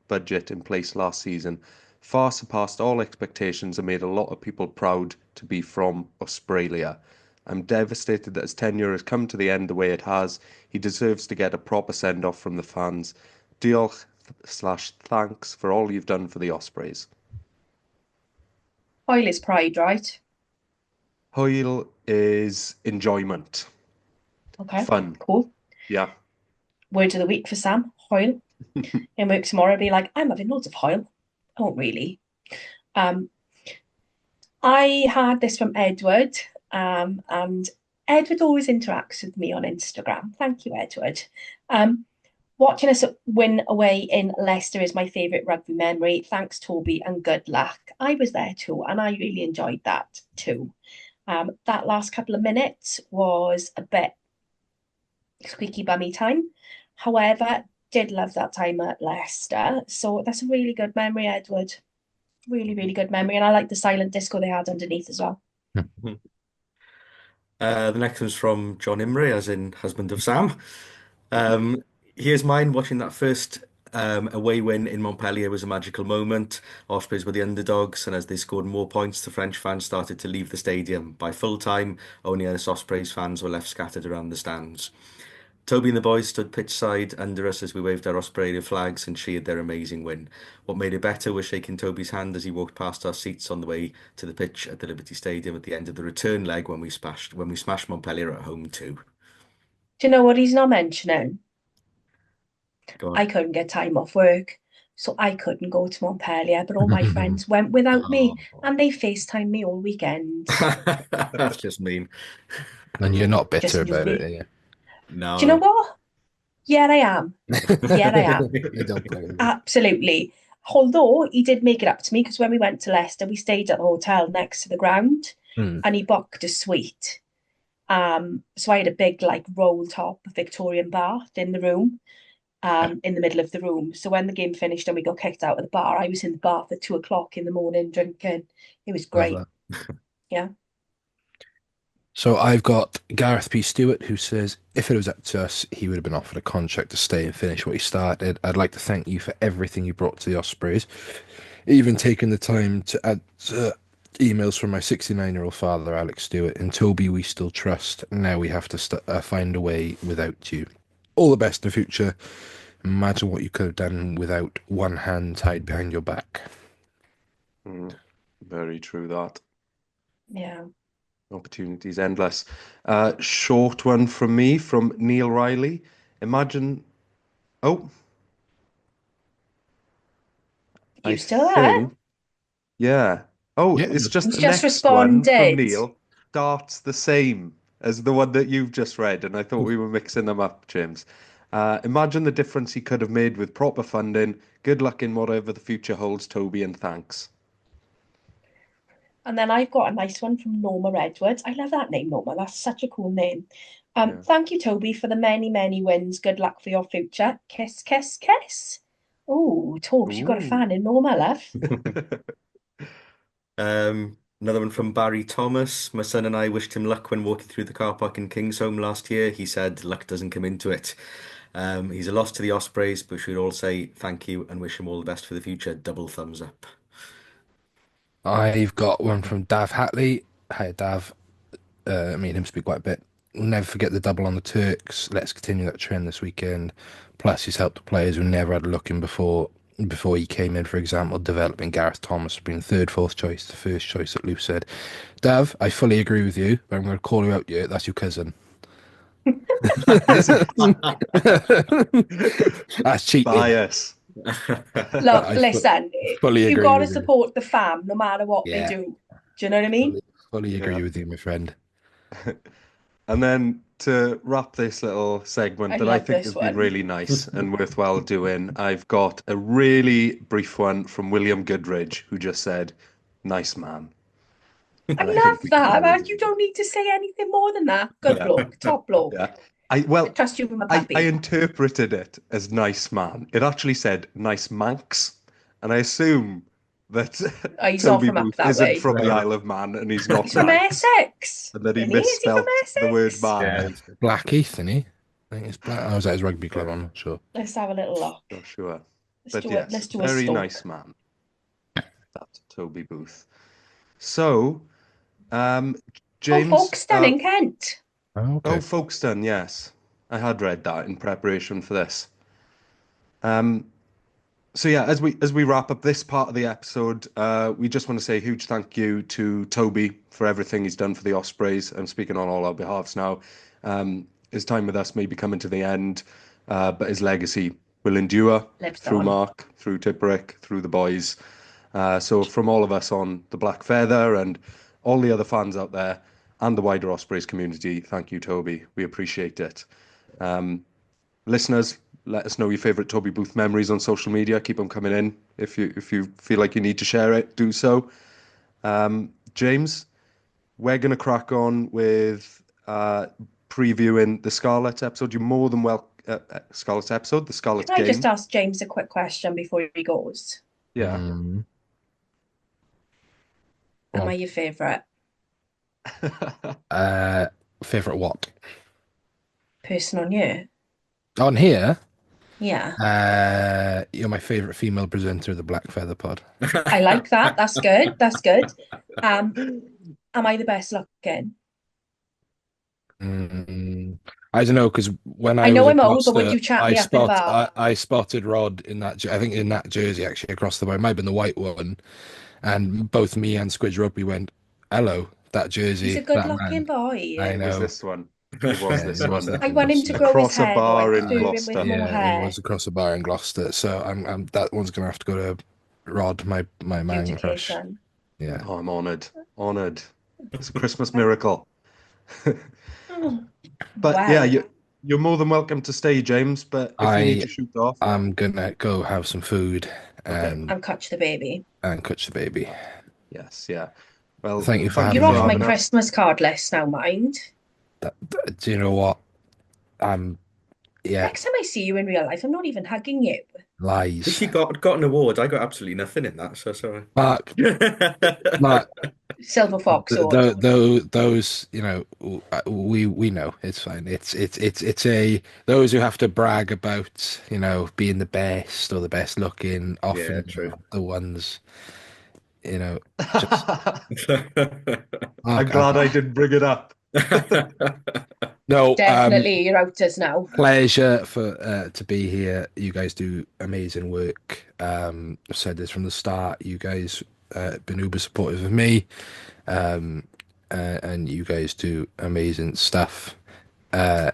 S1: budget in place last season far surpassed all expectations and made a lot of people proud to be from Australia. I'm devastated that his tenure has come to the end the way it has. He deserves to get a proper send-off from the fans. Diolch/thanks for all you've done for the Ospreys.
S4: Hoyle is pride, right?
S1: Hoyle is enjoyment.
S4: Okay.
S1: Fun.
S4: Cool.
S1: Yeah.
S4: Word of the week for Sam, Hoyle. In work tomorrow, be like, I'm having loads of Hoyle. I won't really. I had this from Edward, and Edward always interacts with me on Instagram. Thank you, Edward. Watching us win away in Leicester is my favourite rugby memory. Thanks, Toby, and good luck. I was there too, and I really enjoyed that too. That last couple of minutes was a bit squeaky bummy time. However, did love that time at Leicester. So that's a really good memory, Edward. Really, really good memory. And I like the silent disco they had underneath as well.
S3: The next one's from John Imrie, as in husband of Sam. Um, Here's mine. Watching that first away win in Montpellier was a magical moment. Ospreys were the underdogs, and as they scored more points, the French fans started to leave the stadium. By full time, only us Ospreys fans were left scattered around the stands. Toby and the boys stood pitch side under us as we waved our Australian flags and cheered their amazing win. What made it better was shaking Toby's hand as he walked past our seats on the way to the pitch at the Liberty Stadium at the end of the return leg when we smashed Montpellier at home too.
S4: Do you know what he's not mentioning?
S3: Go
S4: I
S3: on.
S4: couldn't get time off work, so I couldn't go to Montpellier, but all my friends went without me,
S3: Oh.
S4: and they FaceTime me all weekend.
S3: That's just mean.
S2: And you're not bitter
S4: Just
S2: about it,
S4: me.
S2: are you?
S4: Do you know
S3: No.
S4: what? Yeah, I am. Yeah, I am.
S2: You don't blame me.
S4: Absolutely. Although he did make it up to me because when we went to Leicester, we stayed at the hotel next to the ground
S2: Hmm.
S4: and he booked a suite. So I had a big like roll top Victorian bath in the room, in the middle of the room. So when the game finished and we got kicked out of the bar, I was in the bath at 2 o'clock in the morning drinking. It was
S2: Love
S4: great.
S2: that.
S4: Yeah.
S2: So I've got Gareth P. Stewart, who says, if it was up to us, he would have been offered a contract to stay and finish what he started. I'd like to thank you for everything you brought to the Ospreys, even taking the time to add emails from my 69-year-old father, Alex Stewart, and Toby we still trust. Now we have to find a way without you. All the best in the future. Imagine what you could have done without one hand tied behind your back.
S1: Very true that.
S4: Yeah.
S1: Opportunities endless. Short one from me from Neil Riley. Imagine. Oh,
S4: You
S1: I
S4: still there?
S1: think. Yeah. Oh,
S2: Yeah.
S1: it's just
S4: He's
S1: the
S4: just
S1: next one from
S4: responded.
S1: Neil starts the same as the one that you've just read, and I thought we were mixing them up, James. Imagine the difference he could have made with proper funding. Good luck in whatever the future holds, Toby, and thanks.
S4: And then I've got a nice one from Norma Edwards. I love that name, Norma. That's such a cool name.
S1: Yeah.
S4: Thank you, Toby, for the many, many wins. Good luck for your future. Kiss, kiss, kiss. Oh, Tobes, you got a
S1: Ooh.
S4: fan in Norma, love.
S3: Another one from Barry Thomas. My son and I wished him luck when walking through the car park in Kingsholm last year. He said luck doesn't come into it. He's a loss to the Ospreys, but we should all say thank you and wish him all the best for the future. Double thumbs up.
S2: I've got one from Dav Hatley. Hi, Dav. Me and him speak quite a bit. We'll never forget the double on the Turks. Let's continue that trend this weekend. Plus, he's helped the players who never had a look in before he came in. For example, developing Gareth Thomas being third, fourth choice, the first choice that Lou said. Dav, I fully agree with you, but I'm going to call you out. That's your cousin. That's cheating.
S1: Bias.
S4: Look,
S2: I
S4: listen,
S2: fully
S4: you
S2: agree
S4: got to
S2: with you.
S4: support the fam no matter what they
S2: Yeah.
S4: do. Do you know what I mean?
S2: Fully agree
S1: Yeah.
S2: with you, my friend.
S1: And then to wrap this little segment
S4: I
S1: that I
S4: love
S1: think
S4: this
S1: has been
S4: one.
S1: really nice and worthwhile doing, I've got a really brief one from William Goodridge, who just said, "Nice man."
S4: I
S1: And I
S4: love
S1: think we can
S4: that.
S1: all
S4: And you don't need to say anything more than that. Good
S1: Yeah.
S4: bloke, top bloke.
S1: Yeah.
S4: I
S1: Well,
S4: trust you with my
S1: I
S4: puppy.
S1: interpreted it as nice man. It actually said nice Manx. And I assume that
S4: Oh, he's not
S1: Toby
S4: from up
S1: Booth
S4: that
S1: isn't
S4: way.
S1: from the
S3: No.
S1: Isle of Man and he's not
S4: He's from
S1: Manx.
S4: Essex.
S1: And that he
S4: Isn't he? Is he from
S1: misspelt the word
S4: Essex?
S1: man.
S3: Yeah.
S2: Blackheath, isn't he? I think it's Black. I was at his rugby club. I'm not sure.
S4: Let's have a little look.
S1: Not sure.
S4: Let's
S1: But
S4: do
S1: yes,
S4: let's do a
S1: very
S4: stalk.
S1: nice man. That's Toby Booth. So,
S4: Oh,
S1: James,
S4: Folkestone in Kent.
S2: Oh, okay.
S1: oh, Folkestone, yes. I had read that in preparation for this. So yeah, as we wrap up this part of the episode, we just want to say a huge thank you to Toby for everything he's done for the Ospreys. I'm speaking on all our behalves now. His time with us may be coming to the end, but his legacy will endure
S4: Lives
S1: through
S4: on.
S1: Mark, through Tipperick, through the boys. So from all of us on the Black Feather and all the other fans out there and the wider Ospreys community, thank you, Toby. We appreciate it. Listeners, let us know your favourite Toby Booth memories on social media. Keep them coming in. If you feel like you need to share it, do so. James, we're going to crack on with previewing the Scarlet episode. You're more than welcome. Scarlet episode, the Scarlet
S4: Can I
S1: game.
S4: just ask James a quick question before he goes?
S1: Yeah.
S2: Mm.
S4: Am
S2: Well.
S4: I your favourite
S2: Favorite what?
S4: person on you?
S2: On here,
S4: Yeah.
S2: you're my favorite female presenter of the Black Feather Pod.
S4: I like that. That's good. That's good. Am I the best looking?
S2: I don't know, because when
S4: I
S2: I
S4: know
S2: was
S4: I'm
S2: at
S4: old, but when
S2: Gloucester,
S4: you chat me up in the bar,
S2: I spotted Rod in that. I think in that jersey actually across the bar. It might have been the white one, and both me and Squidge Rugby went, "Hello, that
S4: he's a
S2: jersey,
S4: good
S2: that
S4: looking
S2: man."
S4: boy.
S2: I
S1: It was
S2: know.
S1: this one. It was
S2: Yeah,
S1: this
S2: it was
S1: one.
S2: that
S4: I want him to
S2: Gloucester.
S4: grow his
S1: Across a
S4: hair, though.
S1: bar
S4: I
S1: in
S4: prefer him
S1: Gloucester.
S4: with more
S2: Yeah,
S4: hair.
S2: it was across the bar in Gloucester. So I'm that one's gonna have to go to Rod, my man crush.
S4: Beautication.
S2: Yeah.
S1: Oh, I'm honoured. Honoured. It's a Christmas miracle.
S4: Oh,
S1: But yeah,
S4: well,
S1: you're more than welcome to stay, James. But if you need
S2: I
S1: to shoot off,
S2: I'm gonna go have some food
S1: okay.
S4: and catch the baby.
S2: and catch the baby.
S1: Yes, yeah. Well,
S2: Thank you for
S1: thank
S2: having
S4: You're
S1: you
S2: me
S1: for
S4: off my
S2: on.
S1: having us.
S4: Christmas card list now, mind.
S2: Do you know what? Yeah,
S4: Next time I see you in real life, I'm not even hugging you.
S2: lies.
S3: She got an award. I got absolutely nothing in that. So.
S2: Mark, Mark,
S4: Silver fox sword.
S2: those, we know it's fine. It's a those who have to brag about, being the best or the best looking, often
S3: Yeah, true.
S2: the ones, just
S1: I'm
S2: Mark,
S1: glad I didn't bring it up.
S2: no,
S4: Definitely, you're out us now.
S2: pleasure to be here. You guys do amazing work. I've said this from the start. You guys been uber supportive of me, and you guys do amazing stuff. I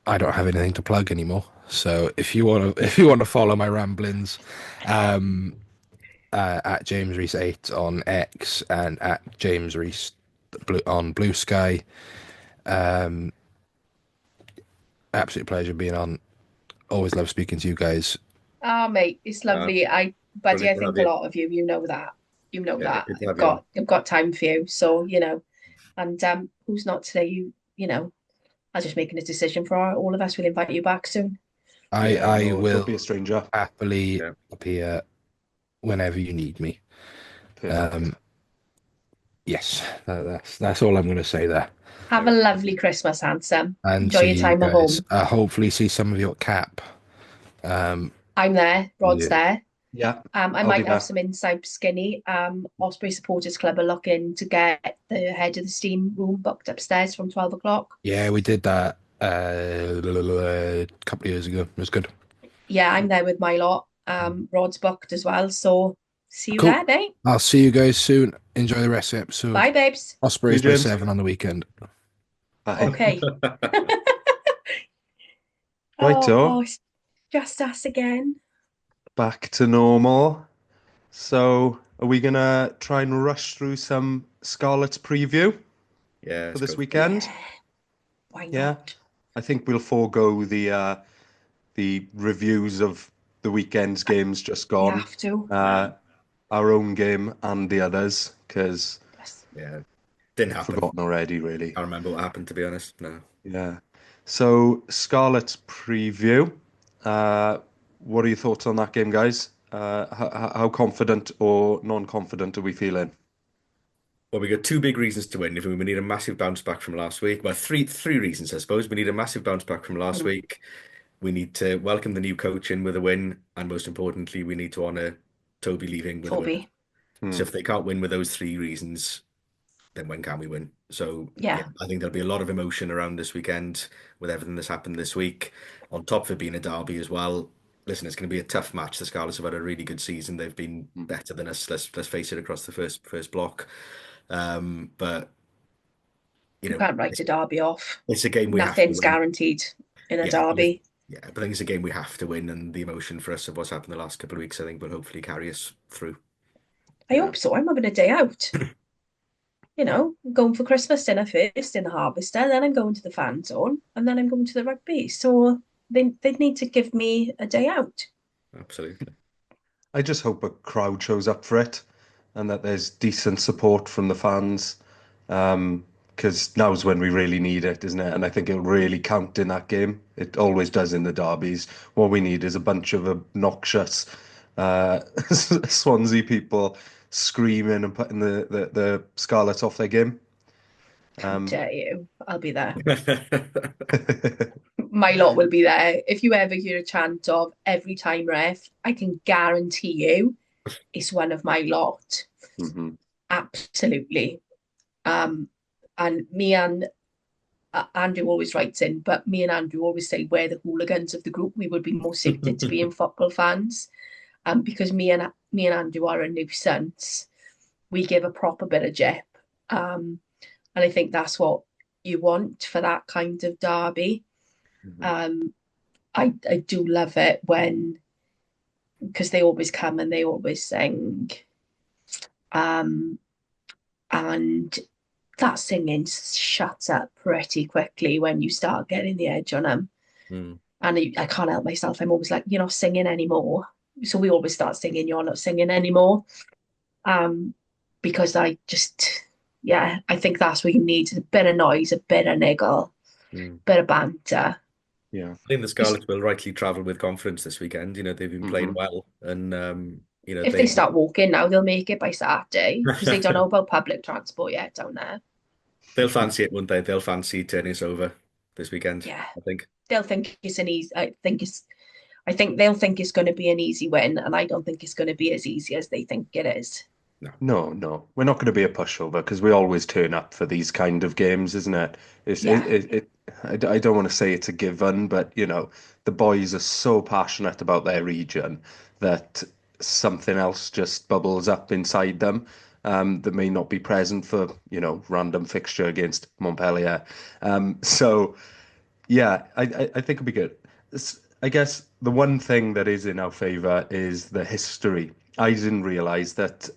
S2: don't have anything to plug anymore. So if you want to follow my ramblings, at James Reese 8 on X and at James Reese on Blue Sky. Absolute pleasure being on. Always love speaking to you guys.
S4: Ah, mate, it's lovely. Buddy, I
S3: brilliant to
S4: think
S3: have
S4: a
S3: you.
S4: lot of you. You know that. You know
S3: Yeah,
S4: that.
S3: good to have you on.
S4: I've got time for you. So, and who's not to say I'm just making a decision for all of us. We'll invite you back soon.
S2: I
S1: No,
S2: will
S1: don't be a stranger.
S2: happily
S3: Yeah.
S2: appear whenever you need me.
S1: Perfect.
S2: Yes, that's all I'm going to say there.
S4: Have a lovely Christmas, handsome.
S2: And
S4: Enjoy
S2: see
S4: your
S2: you
S4: time at home.
S2: guys. Hopefully see some of your cap.
S4: I'm there. Rod's
S2: Yeah.
S4: there.
S1: Yeah,
S4: I
S1: I'll be
S4: might
S1: there.
S4: have some inside skinny. Osprey Supporters Club are looking to get the head of the steam room booked upstairs from 12 o'clock.
S2: Yeah, we did that a couple of years ago. It was good.
S4: Yeah, I'm there with my lot. Rod's booked as well. So see you
S2: Cool.
S4: there, mate.
S2: I'll see you guys soon. Enjoy the rest of the episode.
S4: Bye, babes.
S2: Ospreys
S1: See
S2: by
S1: you, James.
S2: 7 on the weekend.
S1: Bye.
S4: Okay.
S1: Righto.
S4: Oh, it's just us again.
S1: Back to normal. So, are we gonna try and rush through some Scarlet's preview
S3: Yeah,
S1: for
S3: let's
S1: this
S3: go.
S1: weekend?
S4: Yeah. Why
S1: Yeah.
S4: not?
S1: I think we'll forego the reviews of the weekend's games just
S4: We
S1: gone,
S4: have to.
S1: our own game and the others, because
S4: Yes.
S3: Yeah, didn't
S1: I've
S3: happen.
S1: forgotten already, really.
S3: Can't remember what happened, to be honest. No.
S1: Yeah. So, Scarlet's preview. What are your thoughts on that game, guys? How confident or non-confident are we feeling?
S3: Well, we got two big reasons to win. If we need a massive bounce back from last week, well, three reasons, I suppose. We need a massive bounce back from last week. We need to welcome the new coach in with a win, and most importantly, we need to honour Toby leaving with a win.
S4: Toby.
S3: So if they can't win with those three reasons, then when can we win? So
S4: Yeah.
S3: I think there'll be a lot of emotion around this weekend with everything that's happened this week. On top of it being a derby as well. Listen, it's going to be a tough match. The Scarlets have had a really good season. They've been better than us. Let's face it, across the first block. But
S4: You can't write a derby off.
S3: it's a game we have to
S4: Nothing's
S3: win.
S4: guaranteed in a
S3: Yeah,
S4: derby.
S3: Yeah, but I think it's a game we have to win, and the emotion for us of what's happened the last couple of weeks, I think, will hopefully carry us through.
S4: I hope so. I'm having a day out. I'm going for Christmas dinner first in the Harvester, then I'm going to the fan zone, and then I'm going to the rugby. So they need to give me a day out.
S3: Absolutely.
S1: I just hope a crowd shows up for it and that there's decent support from the fans. Because now's when we really need it, isn't it? And I think it'll really count in that game. It always does in the derbies. What we need is a bunch of obnoxious Swansea people screaming and putting the Scarlets off their game.
S4: How
S1: Um,
S4: dare you? I'll be there. My lot will be there. If you ever hear a chant of every time ref, I can guarantee you it's one of my lot.
S1: mhm.
S4: Absolutely. And me and Andrew always writes in, but me and Andrew always say we're the hooligans of the group. We would be more suited to being football fans. Because me and Andrew are a nuisance. We give a proper bit of jip. And I think that's what you want for that kind of derby.
S3: Mhm.
S4: I do love it when, because they always come and they always sing. Um, and that singing shuts up pretty quickly when you start getting the edge on them.
S3: Mm.
S4: And I can't help myself. I'm always like, you're not singing anymore. So we always start singing, you're not singing anymore. Because yeah, I think that's what you need, a bit of noise, a bit of niggle,
S3: Mm.
S4: bit of banter.
S1: Yeah.
S3: I think the Scarlets will rightly travel with confidence this weekend. They've been playing
S1: Mhm.
S3: well, and
S4: If they start walking now, they'll make it by Saturday because they don't know about public transport yet down there.
S3: they'll fancy it, won't they? They'll fancy turning us over this weekend,
S4: Yeah,
S3: I think.
S4: they'll think it's an easy. I think they'll think it's going to be an easy win, and I don't think it's going to be as easy as they think it is.
S3: No.
S1: No, no, we're not going to be a pushover because we always turn up for these kind of games, isn't it? It's
S4: Yeah,
S1: I don't want to say it's a given, but the boys are so passionate about their region that something else just bubbles up inside them, that may not be present for, random fixture against Montpellier. So yeah, I think it'll be good. I guess the one thing that is in our favor is the history. I didn't realize that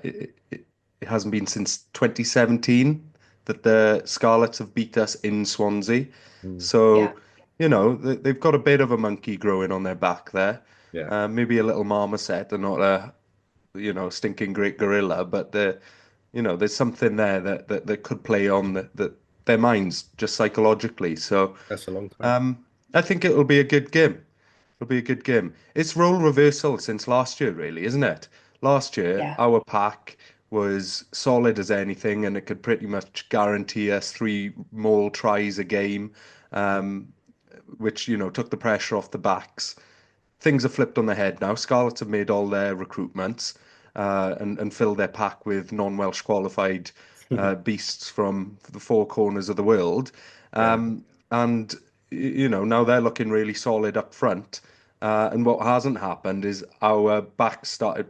S1: it hasn't been since 2017 that the Scarlets have beat us in Swansea.
S3: Mm.
S1: So,
S4: yeah,
S1: they've got a bit of a monkey growing on their back there.
S3: Yeah,
S1: Maybe a little marmoset and not a, stinking great gorilla, but there's something there that could play on their minds just psychologically. So.
S3: that's a long time.
S1: I think it'll be a good game. It'll be a good game. It's role reversal since last year, really, isn't it? Last year,
S4: yeah.
S1: our pack was solid as anything, and it could pretty much guarantee us three more tries a game, um, which, took the pressure off the backs. Things have flipped on their head now. Scarlets have made all their recruitments and filled their pack with non-Welsh qualified beasts from the four corners of the world.
S3: Yeah,
S1: And now they're looking really solid up front. And what hasn't happened is our backs start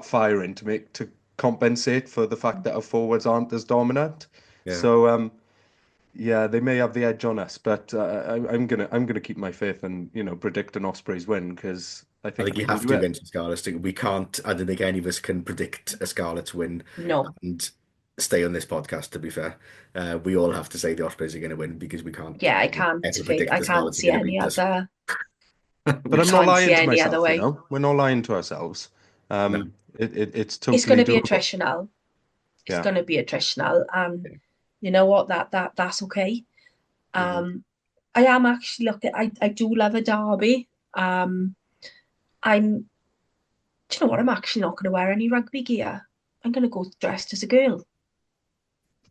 S1: firing to compensate for the fact that our forwards aren't as dominant.
S3: yeah.
S1: So yeah, they may have the edge on us, but I'm gonna keep my faith and predict an Ospreys win because I
S3: I
S1: think
S3: think
S1: we
S3: you
S1: can
S3: have
S1: do
S3: to
S1: it.
S3: against the Scarlets. We can't. I don't think any of us can predict a Scarlets win
S4: No,
S3: and stay on this podcast. To be fair, we all have to say the Ospreys are going to win because we can't
S4: yeah,
S3: ever predict
S4: I
S3: the
S4: can't
S3: Scarlets are
S4: see
S3: going to
S4: any
S3: beat us.
S4: other.
S1: But
S4: I
S1: I'm not
S4: can't see
S1: lying to
S4: any other
S1: myself,
S4: way.
S1: We're not lying to ourselves.
S3: No.
S1: It's
S4: It's going
S1: totally
S4: to be
S1: doable.
S4: attritional. It's
S1: Yeah.
S4: going to be attritional, and
S3: Yeah.
S4: you know what? That's okay.
S1: Hmm.
S4: Um, I am actually looking. I do love a derby. I'm. Do you know what? I'm actually not going to wear any rugby gear. I'm going to go dressed as a girl.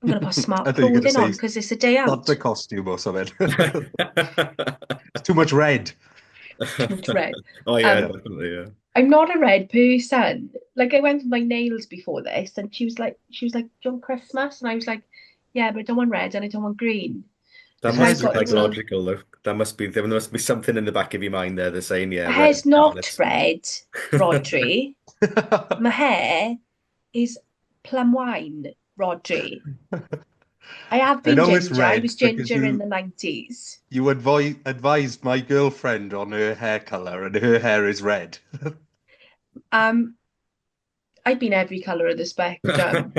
S4: I'm going to put
S1: I
S4: smart
S1: thought you were gonna
S4: clothing on
S1: say
S4: because it's a day
S1: Santa
S4: out.
S1: costume or something. It's too much red.
S4: Too much red.
S3: Oh yeah,
S4: Um,
S3: definitely. Yeah.
S4: I'm not a red person. Like I went with my nails before this, and she was like, "Do you want Christmas?" And I was like, "Yeah, but I don't want red and I don't want green."
S3: That
S1: It
S4: So
S3: must
S4: I've
S1: has
S3: be
S4: got a
S1: red though.
S4: little.
S3: psychological though. There must be something in the back of your mind there. They're saying, yeah,
S4: My
S3: red
S4: hair's not
S3: Scarlets.
S4: red, Rodri. My hair is plum wine, Rodri. I have
S1: I
S4: been
S1: know it's
S4: ginger. I
S1: red
S4: was
S1: because
S4: ginger in the 90s.
S1: you advised my girlfriend on her hair color, and her hair is red.
S4: Um, I've been every colour of the spectrum.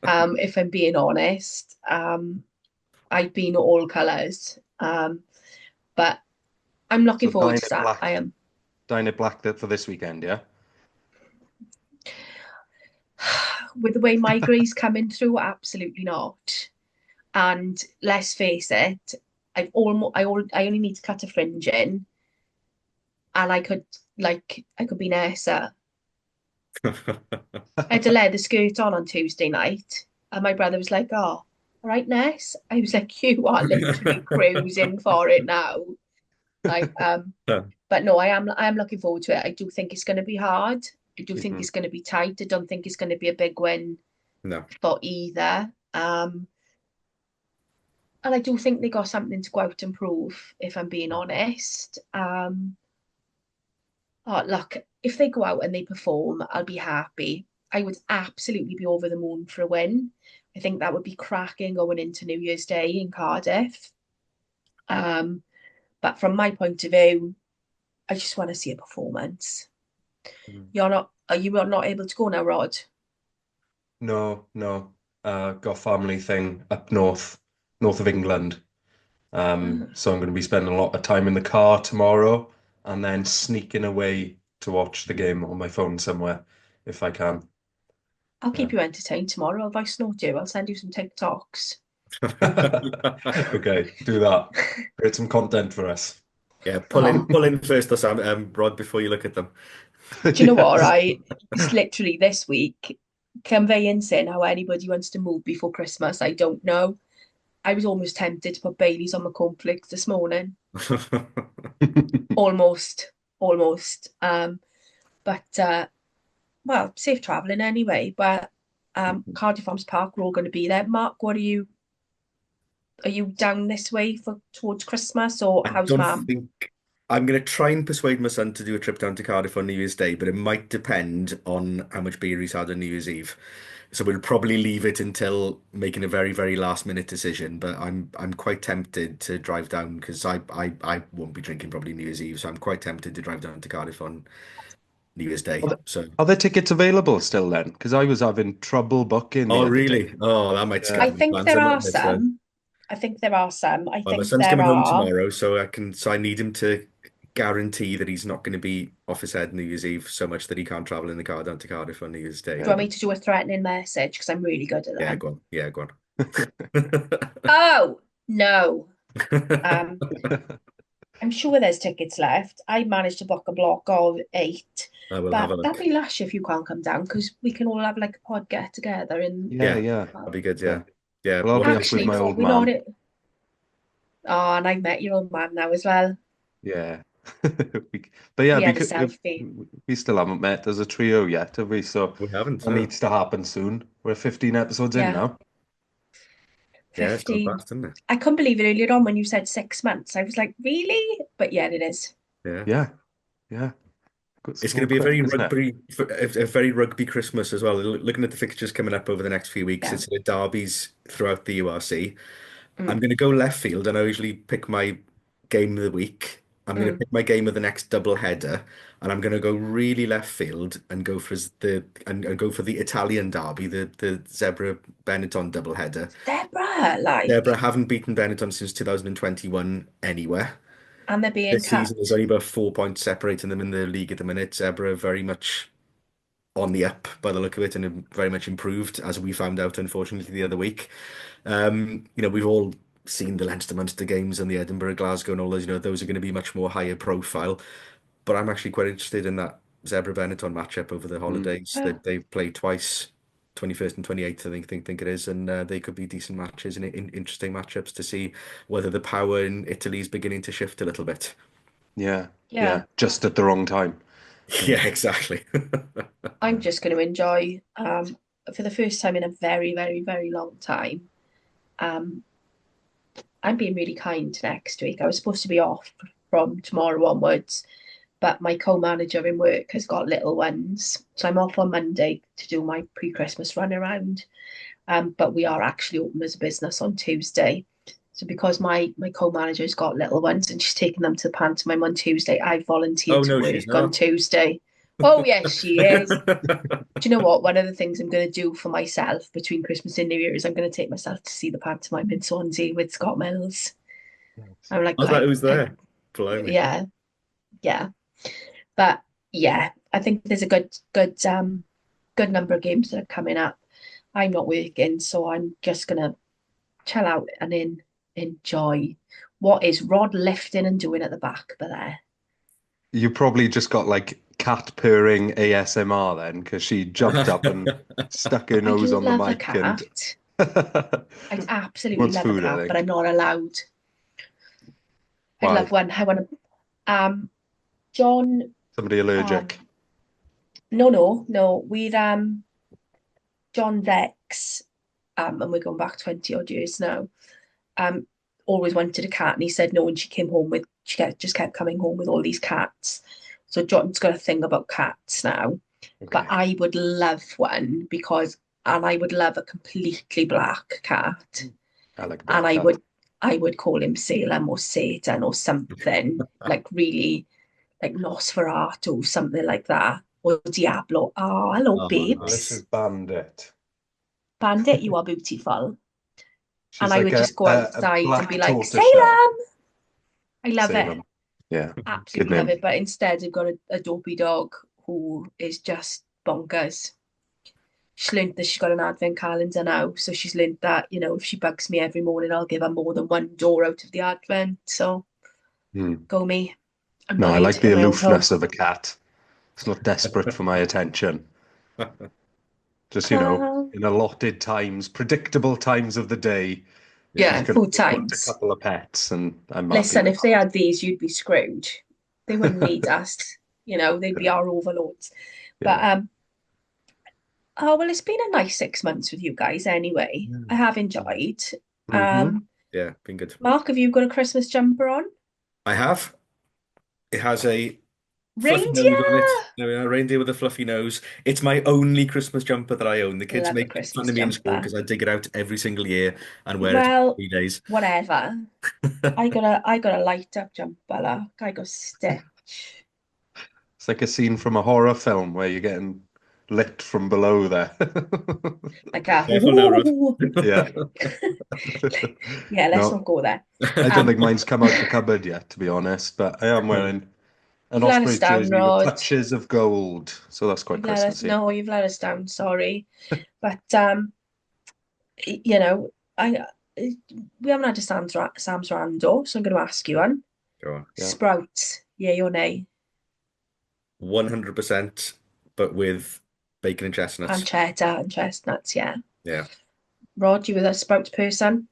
S4: If I'm being honest. I've been all colours. But I'm looking
S1: So
S4: forward to that. I am.
S1: dine it black for this weekend, yeah?
S4: With the way my grey's coming through, absolutely not. And let's face it, I only need to cut a fringe in, and I could be Nessa. I had a leather skirt on Tuesday night, and my brother was like, "Oh, all right, Ness." I was like, "You are literally cruising for it now." Like, but no, I am looking forward to it. I do think it's going to be hard. I do think it's going to be tight. I don't think it's going to be a big win
S3: No.
S4: for either. And I do think they got something to go out and prove, if I'm being honest. Oh, look, if they go out and they perform, I'll be happy. I would absolutely be over the moon for a win. I think that would be cracking going into New Year's Day in Cardiff. But from my point of view, I just want to see a performance. Are you not able to go now, Rod?
S1: No, no. Got family thing up north of England. So I'm going to be spending a lot of time in the car tomorrow and then sneaking away to watch the game on my phone somewhere if I can.
S4: I'll keep you entertained tomorrow. I'll voice note you. I'll send you some TikToks.
S1: Okay, do that. Create some content for us.
S3: Yeah, pull in first, or Sam, Rod, before you look at them.
S4: Do you know what, right? It's literally this week, conveyancing how anybody wants to move before Christmas. I don't know. I was almost tempted to put Baileys on my cornflakes this morning. Almost. But well, safe travelling anyway. But Cardiff Arms Park, we're all going to be there. Mark, are you down this way towards Christmas, or
S3: I
S4: how's
S3: don't
S4: Mum?
S3: think I'm going to try and persuade my son to do a trip down to Cardiff on New Year's Day, but it might depend on how much beer he's had on New Year's Eve. So we'll probably leave it until making a very, very last minute decision. But I'm quite tempted to drive down because I won't be drinking probably New Year's Eve, so I'm quite tempted to drive down to Cardiff on New Year's Day. So
S1: Are there tickets available still then? Because I was having trouble booking the
S3: oh
S1: other day.
S3: really? Oh, that might
S1: Yeah.
S4: I
S3: scare my
S4: think
S3: plans
S4: there
S3: a little
S4: are
S3: bit. So.
S4: some. I think there are some. I
S3: Well, my
S4: think
S3: son's
S4: there
S3: coming home
S4: are.
S3: tomorrow, so I need him to guarantee that he's not going to be off his head New Year's Eve so much that he can't travel in the car down to Cardiff on New Year's Day.
S4: Do you want me to do a threatening message? Because I'm really good at
S3: Yeah,
S4: them.
S3: go on. Yeah, go
S4: Oh, no.
S3: on.
S4: I'm sure there's tickets left. I managed to book a block of 8.
S3: I will have
S4: But
S3: a
S4: that'd
S3: look.
S4: be lush if you can't come down, because we can all have like a pod get together and
S3: Yeah,
S1: Yeah.
S3: that'd be good.
S1: Yeah.
S3: Yeah, yeah.
S1: Well, I'll
S3: What
S1: be
S3: are
S1: up with
S4: actually,
S1: my old
S4: we're not
S1: man.
S4: it. Oh, and I've met your old man now as well.
S1: Yeah. But yeah,
S4: We had a
S1: because
S4: selfie.
S1: we still haven't met as a trio yet, have we? So
S3: we haven't?
S1: that
S3: No.
S1: needs to happen soon. We're 15 episodes in
S4: Yeah,
S1: now.
S3: Yeah, it's gone
S4: 15.
S3: fast, isn't it?
S4: I couldn't believe it earlier on when you said 6 months. I was like, really? But yeah, it is.
S3: Yeah.
S1: Yeah. Yeah.
S3: It's
S1: It's
S3: going to
S1: all
S3: be a
S1: quick,
S3: very
S1: isn't it?
S3: rugby Christmas as well. Looking at the fixtures coming up over the next few weeks,
S4: Yeah.
S3: it's the derbies throughout the URC. I'm
S4: Mm,
S3: going to go left field, and I usually pick my game of the week. I'm going to
S4: mm.
S3: pick my game of the next double header, and I'm going to go really left field and go for and go for the Italian derby, the Zebra Benetton double header.
S4: Deborah,
S3: Zebra
S4: like,
S3: haven't beaten Benetton since 2021 anywhere.
S4: and they're being
S3: This season, there's
S4: cut.
S3: only about 4 points separating them in the league at the minute. Zebra are very much on the up by the look of it, and have very much improved, as we found out, unfortunately, the other week. We've all seen the Leinster-Munster games and the Edinburgh, Glasgow, and all those. Those are going to be much more higher profile. But I'm actually quite interested in that Zebra Benetton matchup over the
S1: Mm.
S3: holidays.
S4: Oh,
S3: They played twice, 21st and 28th, I think it is, and they could be decent matches and interesting matchups to see whether the power in Italy is beginning to shift a little bit.
S1: Yeah.
S4: yeah.
S1: Yeah. Just at the wrong time. Yeah.
S3: Yeah, exactly.
S4: I'm just going to enjoy, for the first time in a very, very, very long time. Um, I'm being really kind next week. I was supposed to be off from tomorrow onwards, but my co-manager in work has got little ones. So I'm off on Monday to do my pre-Christmas run around. But we are actually open as a business on Tuesday. So because my co-manager's got little ones and she's taking them to the pantomime on Tuesday, I volunteered
S3: Oh
S4: to
S3: no, she's
S4: work on
S3: not.
S4: Tuesday. Oh yes, she is. Do you know what? One of the things I'm going to do for myself between Christmas and New Year is I'm going to take myself to see the pantomime in Swansea with Scott Mills. I'm like,
S3: I thought it
S4: like
S3: was
S4: I,
S3: there. Blimey.
S4: Yeah. But yeah, I think there's a good number of games that are coming up. I'm not working, so I'm just gonna chill out and enjoy. What is Rod lifting and doing at the back but there?
S1: You probably just got like cat purring ASMR then, because she jumped up and stuck her
S4: I
S1: nose on the
S4: love a
S1: mic and
S4: cat. I absolutely
S1: wants
S4: love a
S1: food, I
S4: cat, but
S1: think.
S4: I'm not allowed. I'd
S1: Why?
S4: love one. I want to. John.
S1: Somebody allergic?
S4: Um, no. We're John's ex, and we're going back 20 odd years now. Um, always wanted a cat, and he said no. When she came home with, just kept coming home with all these cats. So John's got a thing about cats now. But
S1: Okay.
S4: I would love one and I would love a completely black cat.
S1: I like a
S4: And
S1: black cat.
S4: I would call him Salem or Satan or something like really like Nosferatu, something like that. Or Diablo. Oh, hello,
S3: Oh,
S1: This is
S4: babes.
S1: Bandit.
S4: Bandit, you are beautiful. And
S1: She's
S4: I
S1: like
S4: would just go
S1: a
S4: outside and be
S1: black
S4: like,
S1: tortoiseshell.
S4: Salem! I love it.
S1: Salem. Yeah, good
S4: Absolutely love
S1: name.
S4: it. But instead, I've got a dopey dog who is just bonkers. She's learned that she's got an advent calendar now. So she's learned that, if she bugs me every morning, I'll give her more than one door out of the advent. So
S1: Hmm.
S4: go me. I'm
S1: No, I
S4: married
S1: like the
S4: in my own home.
S1: aloofness of a cat. It's not desperate for my attention. Just,
S4: Um,
S1: in allotted times, predictable times of the day, she's
S4: yeah,
S1: going to
S4: food
S1: want a
S4: times.
S1: couple of pets, and I'm happy
S4: Listen,
S1: with
S4: if they had these, you'd be screwed. They wouldn't need
S1: that.
S4: us. They'd be our overlords. But
S1: Yeah.
S4: oh well, it's been a nice 6 months with you guys anyway. I have enjoyed.
S1: Mm-hmm.
S3: Yeah, been good.
S4: Mark, have you got a Christmas jumper on?
S3: I have. It has a fluffy nose on it.
S4: Reindeer!
S3: There we are, reindeer with a fluffy nose. It's my only Christmas jumper that I own. The kids
S4: Love a
S3: make fun
S4: Christmas
S3: of me in school
S4: jumper.
S3: because I dig it out every single year and wear it for
S4: Well,
S3: 3 days.
S4: whatever. I got a light up jumper, look. I got Stitch.
S1: It's like a scene from a horror film where you're getting lit from below there.
S4: Like a
S3: Careful now, Rod.
S1: Yeah.
S4: yeah, let's
S1: No,
S4: not go there.
S1: I don't think
S4: Um,
S1: mine's come out the cupboard yet, to be honest, but I am wearing an
S4: you've let us
S1: Ospreys
S4: down,
S1: jersey with
S4: Rod.
S1: touches of gold, so that's quite Christmassy.
S4: You've let us down, sorry. But you know, I we haven't had a Sam's Rando, so I'm going to ask you one.
S3: Go on.
S1: Yeah.
S4: Sprouts, yay or nay?
S3: 100%, but with bacon and chestnuts.
S4: And cheddar and chestnuts, yeah.
S3: Yeah.
S4: Rod, you were a sprouts person?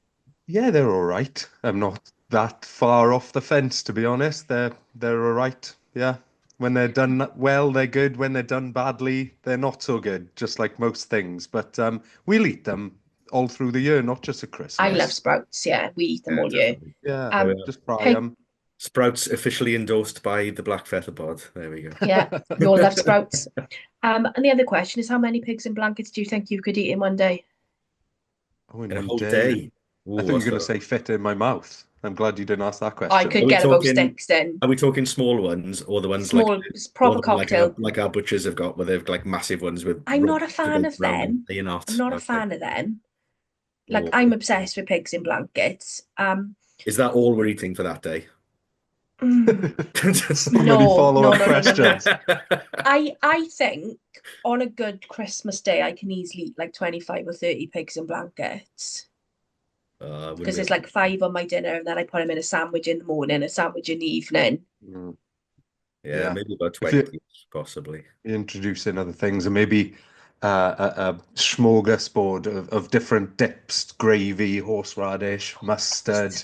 S1: Yeah, they're all right. I'm not that far off the fence, to be honest. They're all right. Yeah. When they're done well, they're good. When they're done badly, they're not so good, just like most things. But we'll eat them all through the year, not just at
S4: I love
S1: Christmas.
S4: sprouts, yeah. We eat them
S3: Yeah,
S4: all year.
S3: definitely.
S1: Yeah,
S3: There we
S4: Um,
S3: are.
S1: just fry
S4: pig,
S1: them.
S3: Sprouts officially endorsed by the Black Feather Pod. There we go.
S4: yeah, we all love sprouts. And the other question is, how many pigs in blankets do you think you could eat in one day?
S1: Oh, in
S3: In a
S1: one
S3: whole
S1: day.
S3: day.
S1: I
S3: Ooh,
S1: thought you were
S3: what's
S1: going to
S3: that?
S1: say fit in my mouth. I'm glad you didn't ask that
S4: I
S1: question.
S4: could
S3: Are we
S4: get about
S3: talking?
S4: six in.
S3: Are we talking small ones or the ones like
S4: Small,
S3: or
S4: proper
S3: the one
S4: cocktail.
S3: like our butchers have got, where they've like massive ones with
S4: I'm not a
S3: roasts of
S4: fan
S3: bacon
S4: of
S3: around them?
S4: them.
S3: Are you
S4: I'm
S3: not?
S4: not a
S3: Okay.
S4: fan of them. Like,
S3: Oh,
S4: I'm obsessed with pigs in blankets.
S3: is that all we're eating for that day?
S1: So many follow-up
S4: No.
S1: questions.
S4: I think on a good Christmas day, I can easily eat like 25 or 30 pigs in blankets.
S3: Wouldn't
S4: Because
S3: be.
S4: there's like 5 on my dinner, and then I put them in a sandwich in the morning, a sandwich in the evening.
S1: Mm,
S3: Yeah,
S1: yeah.
S3: maybe about
S1: If you
S3: 20, possibly.
S1: introducing other things, and maybe a smorgasbord of different dips, gravy, horseradish, mustard,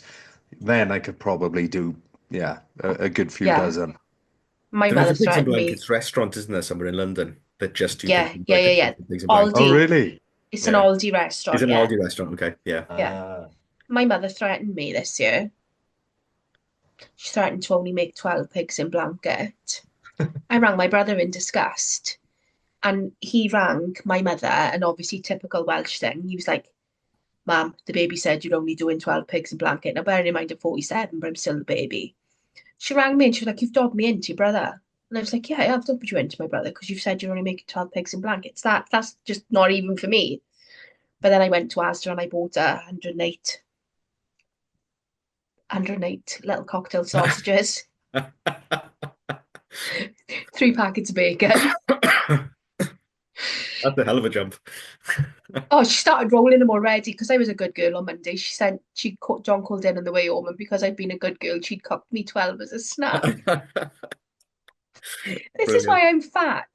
S1: then I could probably do, yeah, a good few
S4: Yeah,
S1: dozen.
S4: my
S3: There is
S4: mother
S3: a pigs and
S4: threatened me.
S3: blankets restaurant, isn't there, somewhere in London that just do pigs
S4: Yeah,
S3: and
S4: yeah, yeah,
S3: blankets,
S4: yeah.
S3: pigs and blankets.
S1: Oh,
S4: Aldi.
S1: really?
S4: It's an
S3: Yeah,
S4: Aldi
S3: is
S4: restaurant,
S3: an
S4: yeah.
S3: Aldi restaurant. Okay, yeah.
S4: Yeah.
S1: Ah.
S4: My mother threatened me this year. She threatened to only make 12 pigs in blanket. I rang my brother in disgust, and he rang my mother, and obviously typical Welsh thing. He was like, Mum, the baby said you're only doing 12 pigs in blanket. Now, bearing in mind I'm 47, but I'm still the baby. She rang me and she was like, you've dobbed me into your brother. And I was like, yeah, I've dobbed you into my brother because you've said you're only making 12 pigs in blankets. That's just not even for me. But then I went to Asda and I bought 108 little cocktail sausages. 3 packets of bacon.
S3: That's a hell of a jump.
S4: Oh, she started rolling them already because I was a good girl on Monday. She said John called in on the way home, and because I'd been a good girl, she'd cooked me 12 as a snack. This is why I'm fat.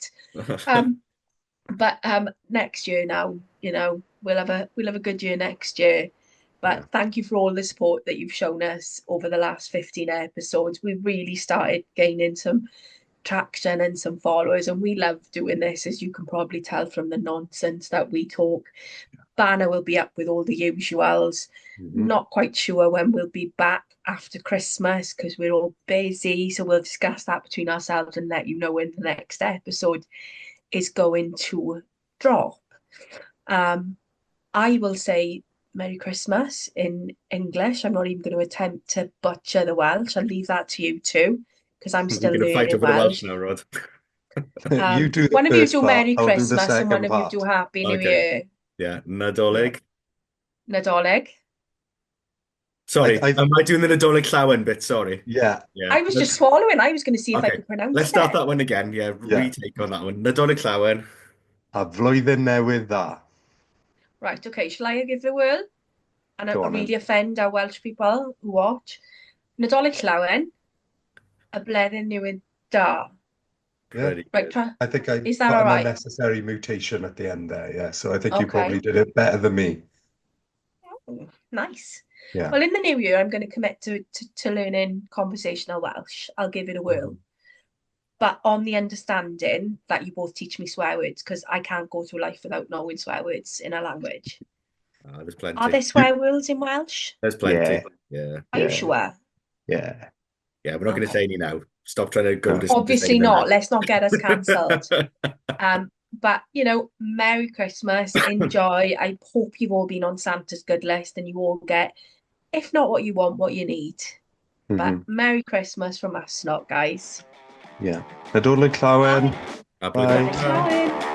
S4: But next year now, we'll have a good year next year. But thank you for all the support that you've shown us over the last 15 episodes. We've really started gaining some traction and some followers, and we love doing this, as you can probably tell from the nonsense that we talk. Banner will be up with all the usuals. Not quite sure when we'll be back after Christmas because we're all busy, so we'll discuss that between ourselves and let you know when the next episode is going to drop. I will say Merry Christmas in English. I'm not even going to attempt to butcher the Welsh. I'll leave that to you two because I'm still
S3: You're going to fight
S4: learning
S3: over the Welsh
S4: Welsh.
S3: now, Rod.
S1: You do the
S4: One of you
S1: first
S4: do
S1: part,
S4: Merry
S1: I'll do the
S4: Christmas and
S1: second
S4: one of you
S1: part.
S4: do Happy New
S3: Okay.
S4: Year.
S3: Yeah, Nadolig.
S4: Nadolig.
S3: Sorry, am I doing the Nadolig Llawen bit? Sorry.
S1: Yeah.
S4: I was just swallowing. I was going to see if I
S3: Okay,
S4: could pronounce
S3: let's start
S4: it.
S3: that one again. Yeah, retake on that one. Nadolig Llawen.
S1: A flwyddyn newydd dda.
S4: Right, okay. Shall I give the word? And I
S1: Go on then.
S4: really offend our Welsh people who watch. Nadolig Llawen, a blwyddyn newydd da.
S3: Pretty
S4: Right,
S3: good.
S1: I think I
S4: is that
S1: put
S4: all
S1: an
S4: right?
S1: unnecessary mutation at the end there. Yeah, so I think you
S4: Okay.
S1: probably did it better than me.
S4: Oh, nice.
S1: Yeah.
S4: Well, in the new year, I'm going to commit to learning conversational Welsh. I'll give it a whirl. But on the understanding that you both teach me swear words, because I can't go through life without knowing swear words in a language.
S3: There's plenty.
S4: Are there swear words in Welsh?
S3: There's plenty.
S1: Yeah.
S4: Are you sure?
S1: Yeah.
S3: Yeah, we're not going to say any now. Stop trying to goad us into
S4: Obviously
S3: saying them
S4: not.
S3: now.
S4: Let's not get us cancelled. But Merry Christmas. Enjoy. I hope you've all been on Santa's good list and you all get, if not what you want, what you need. But Merry Christmas from us lot, guys.
S1: Yeah. Nadolig Llawen.
S3: Bye.
S4: Bye.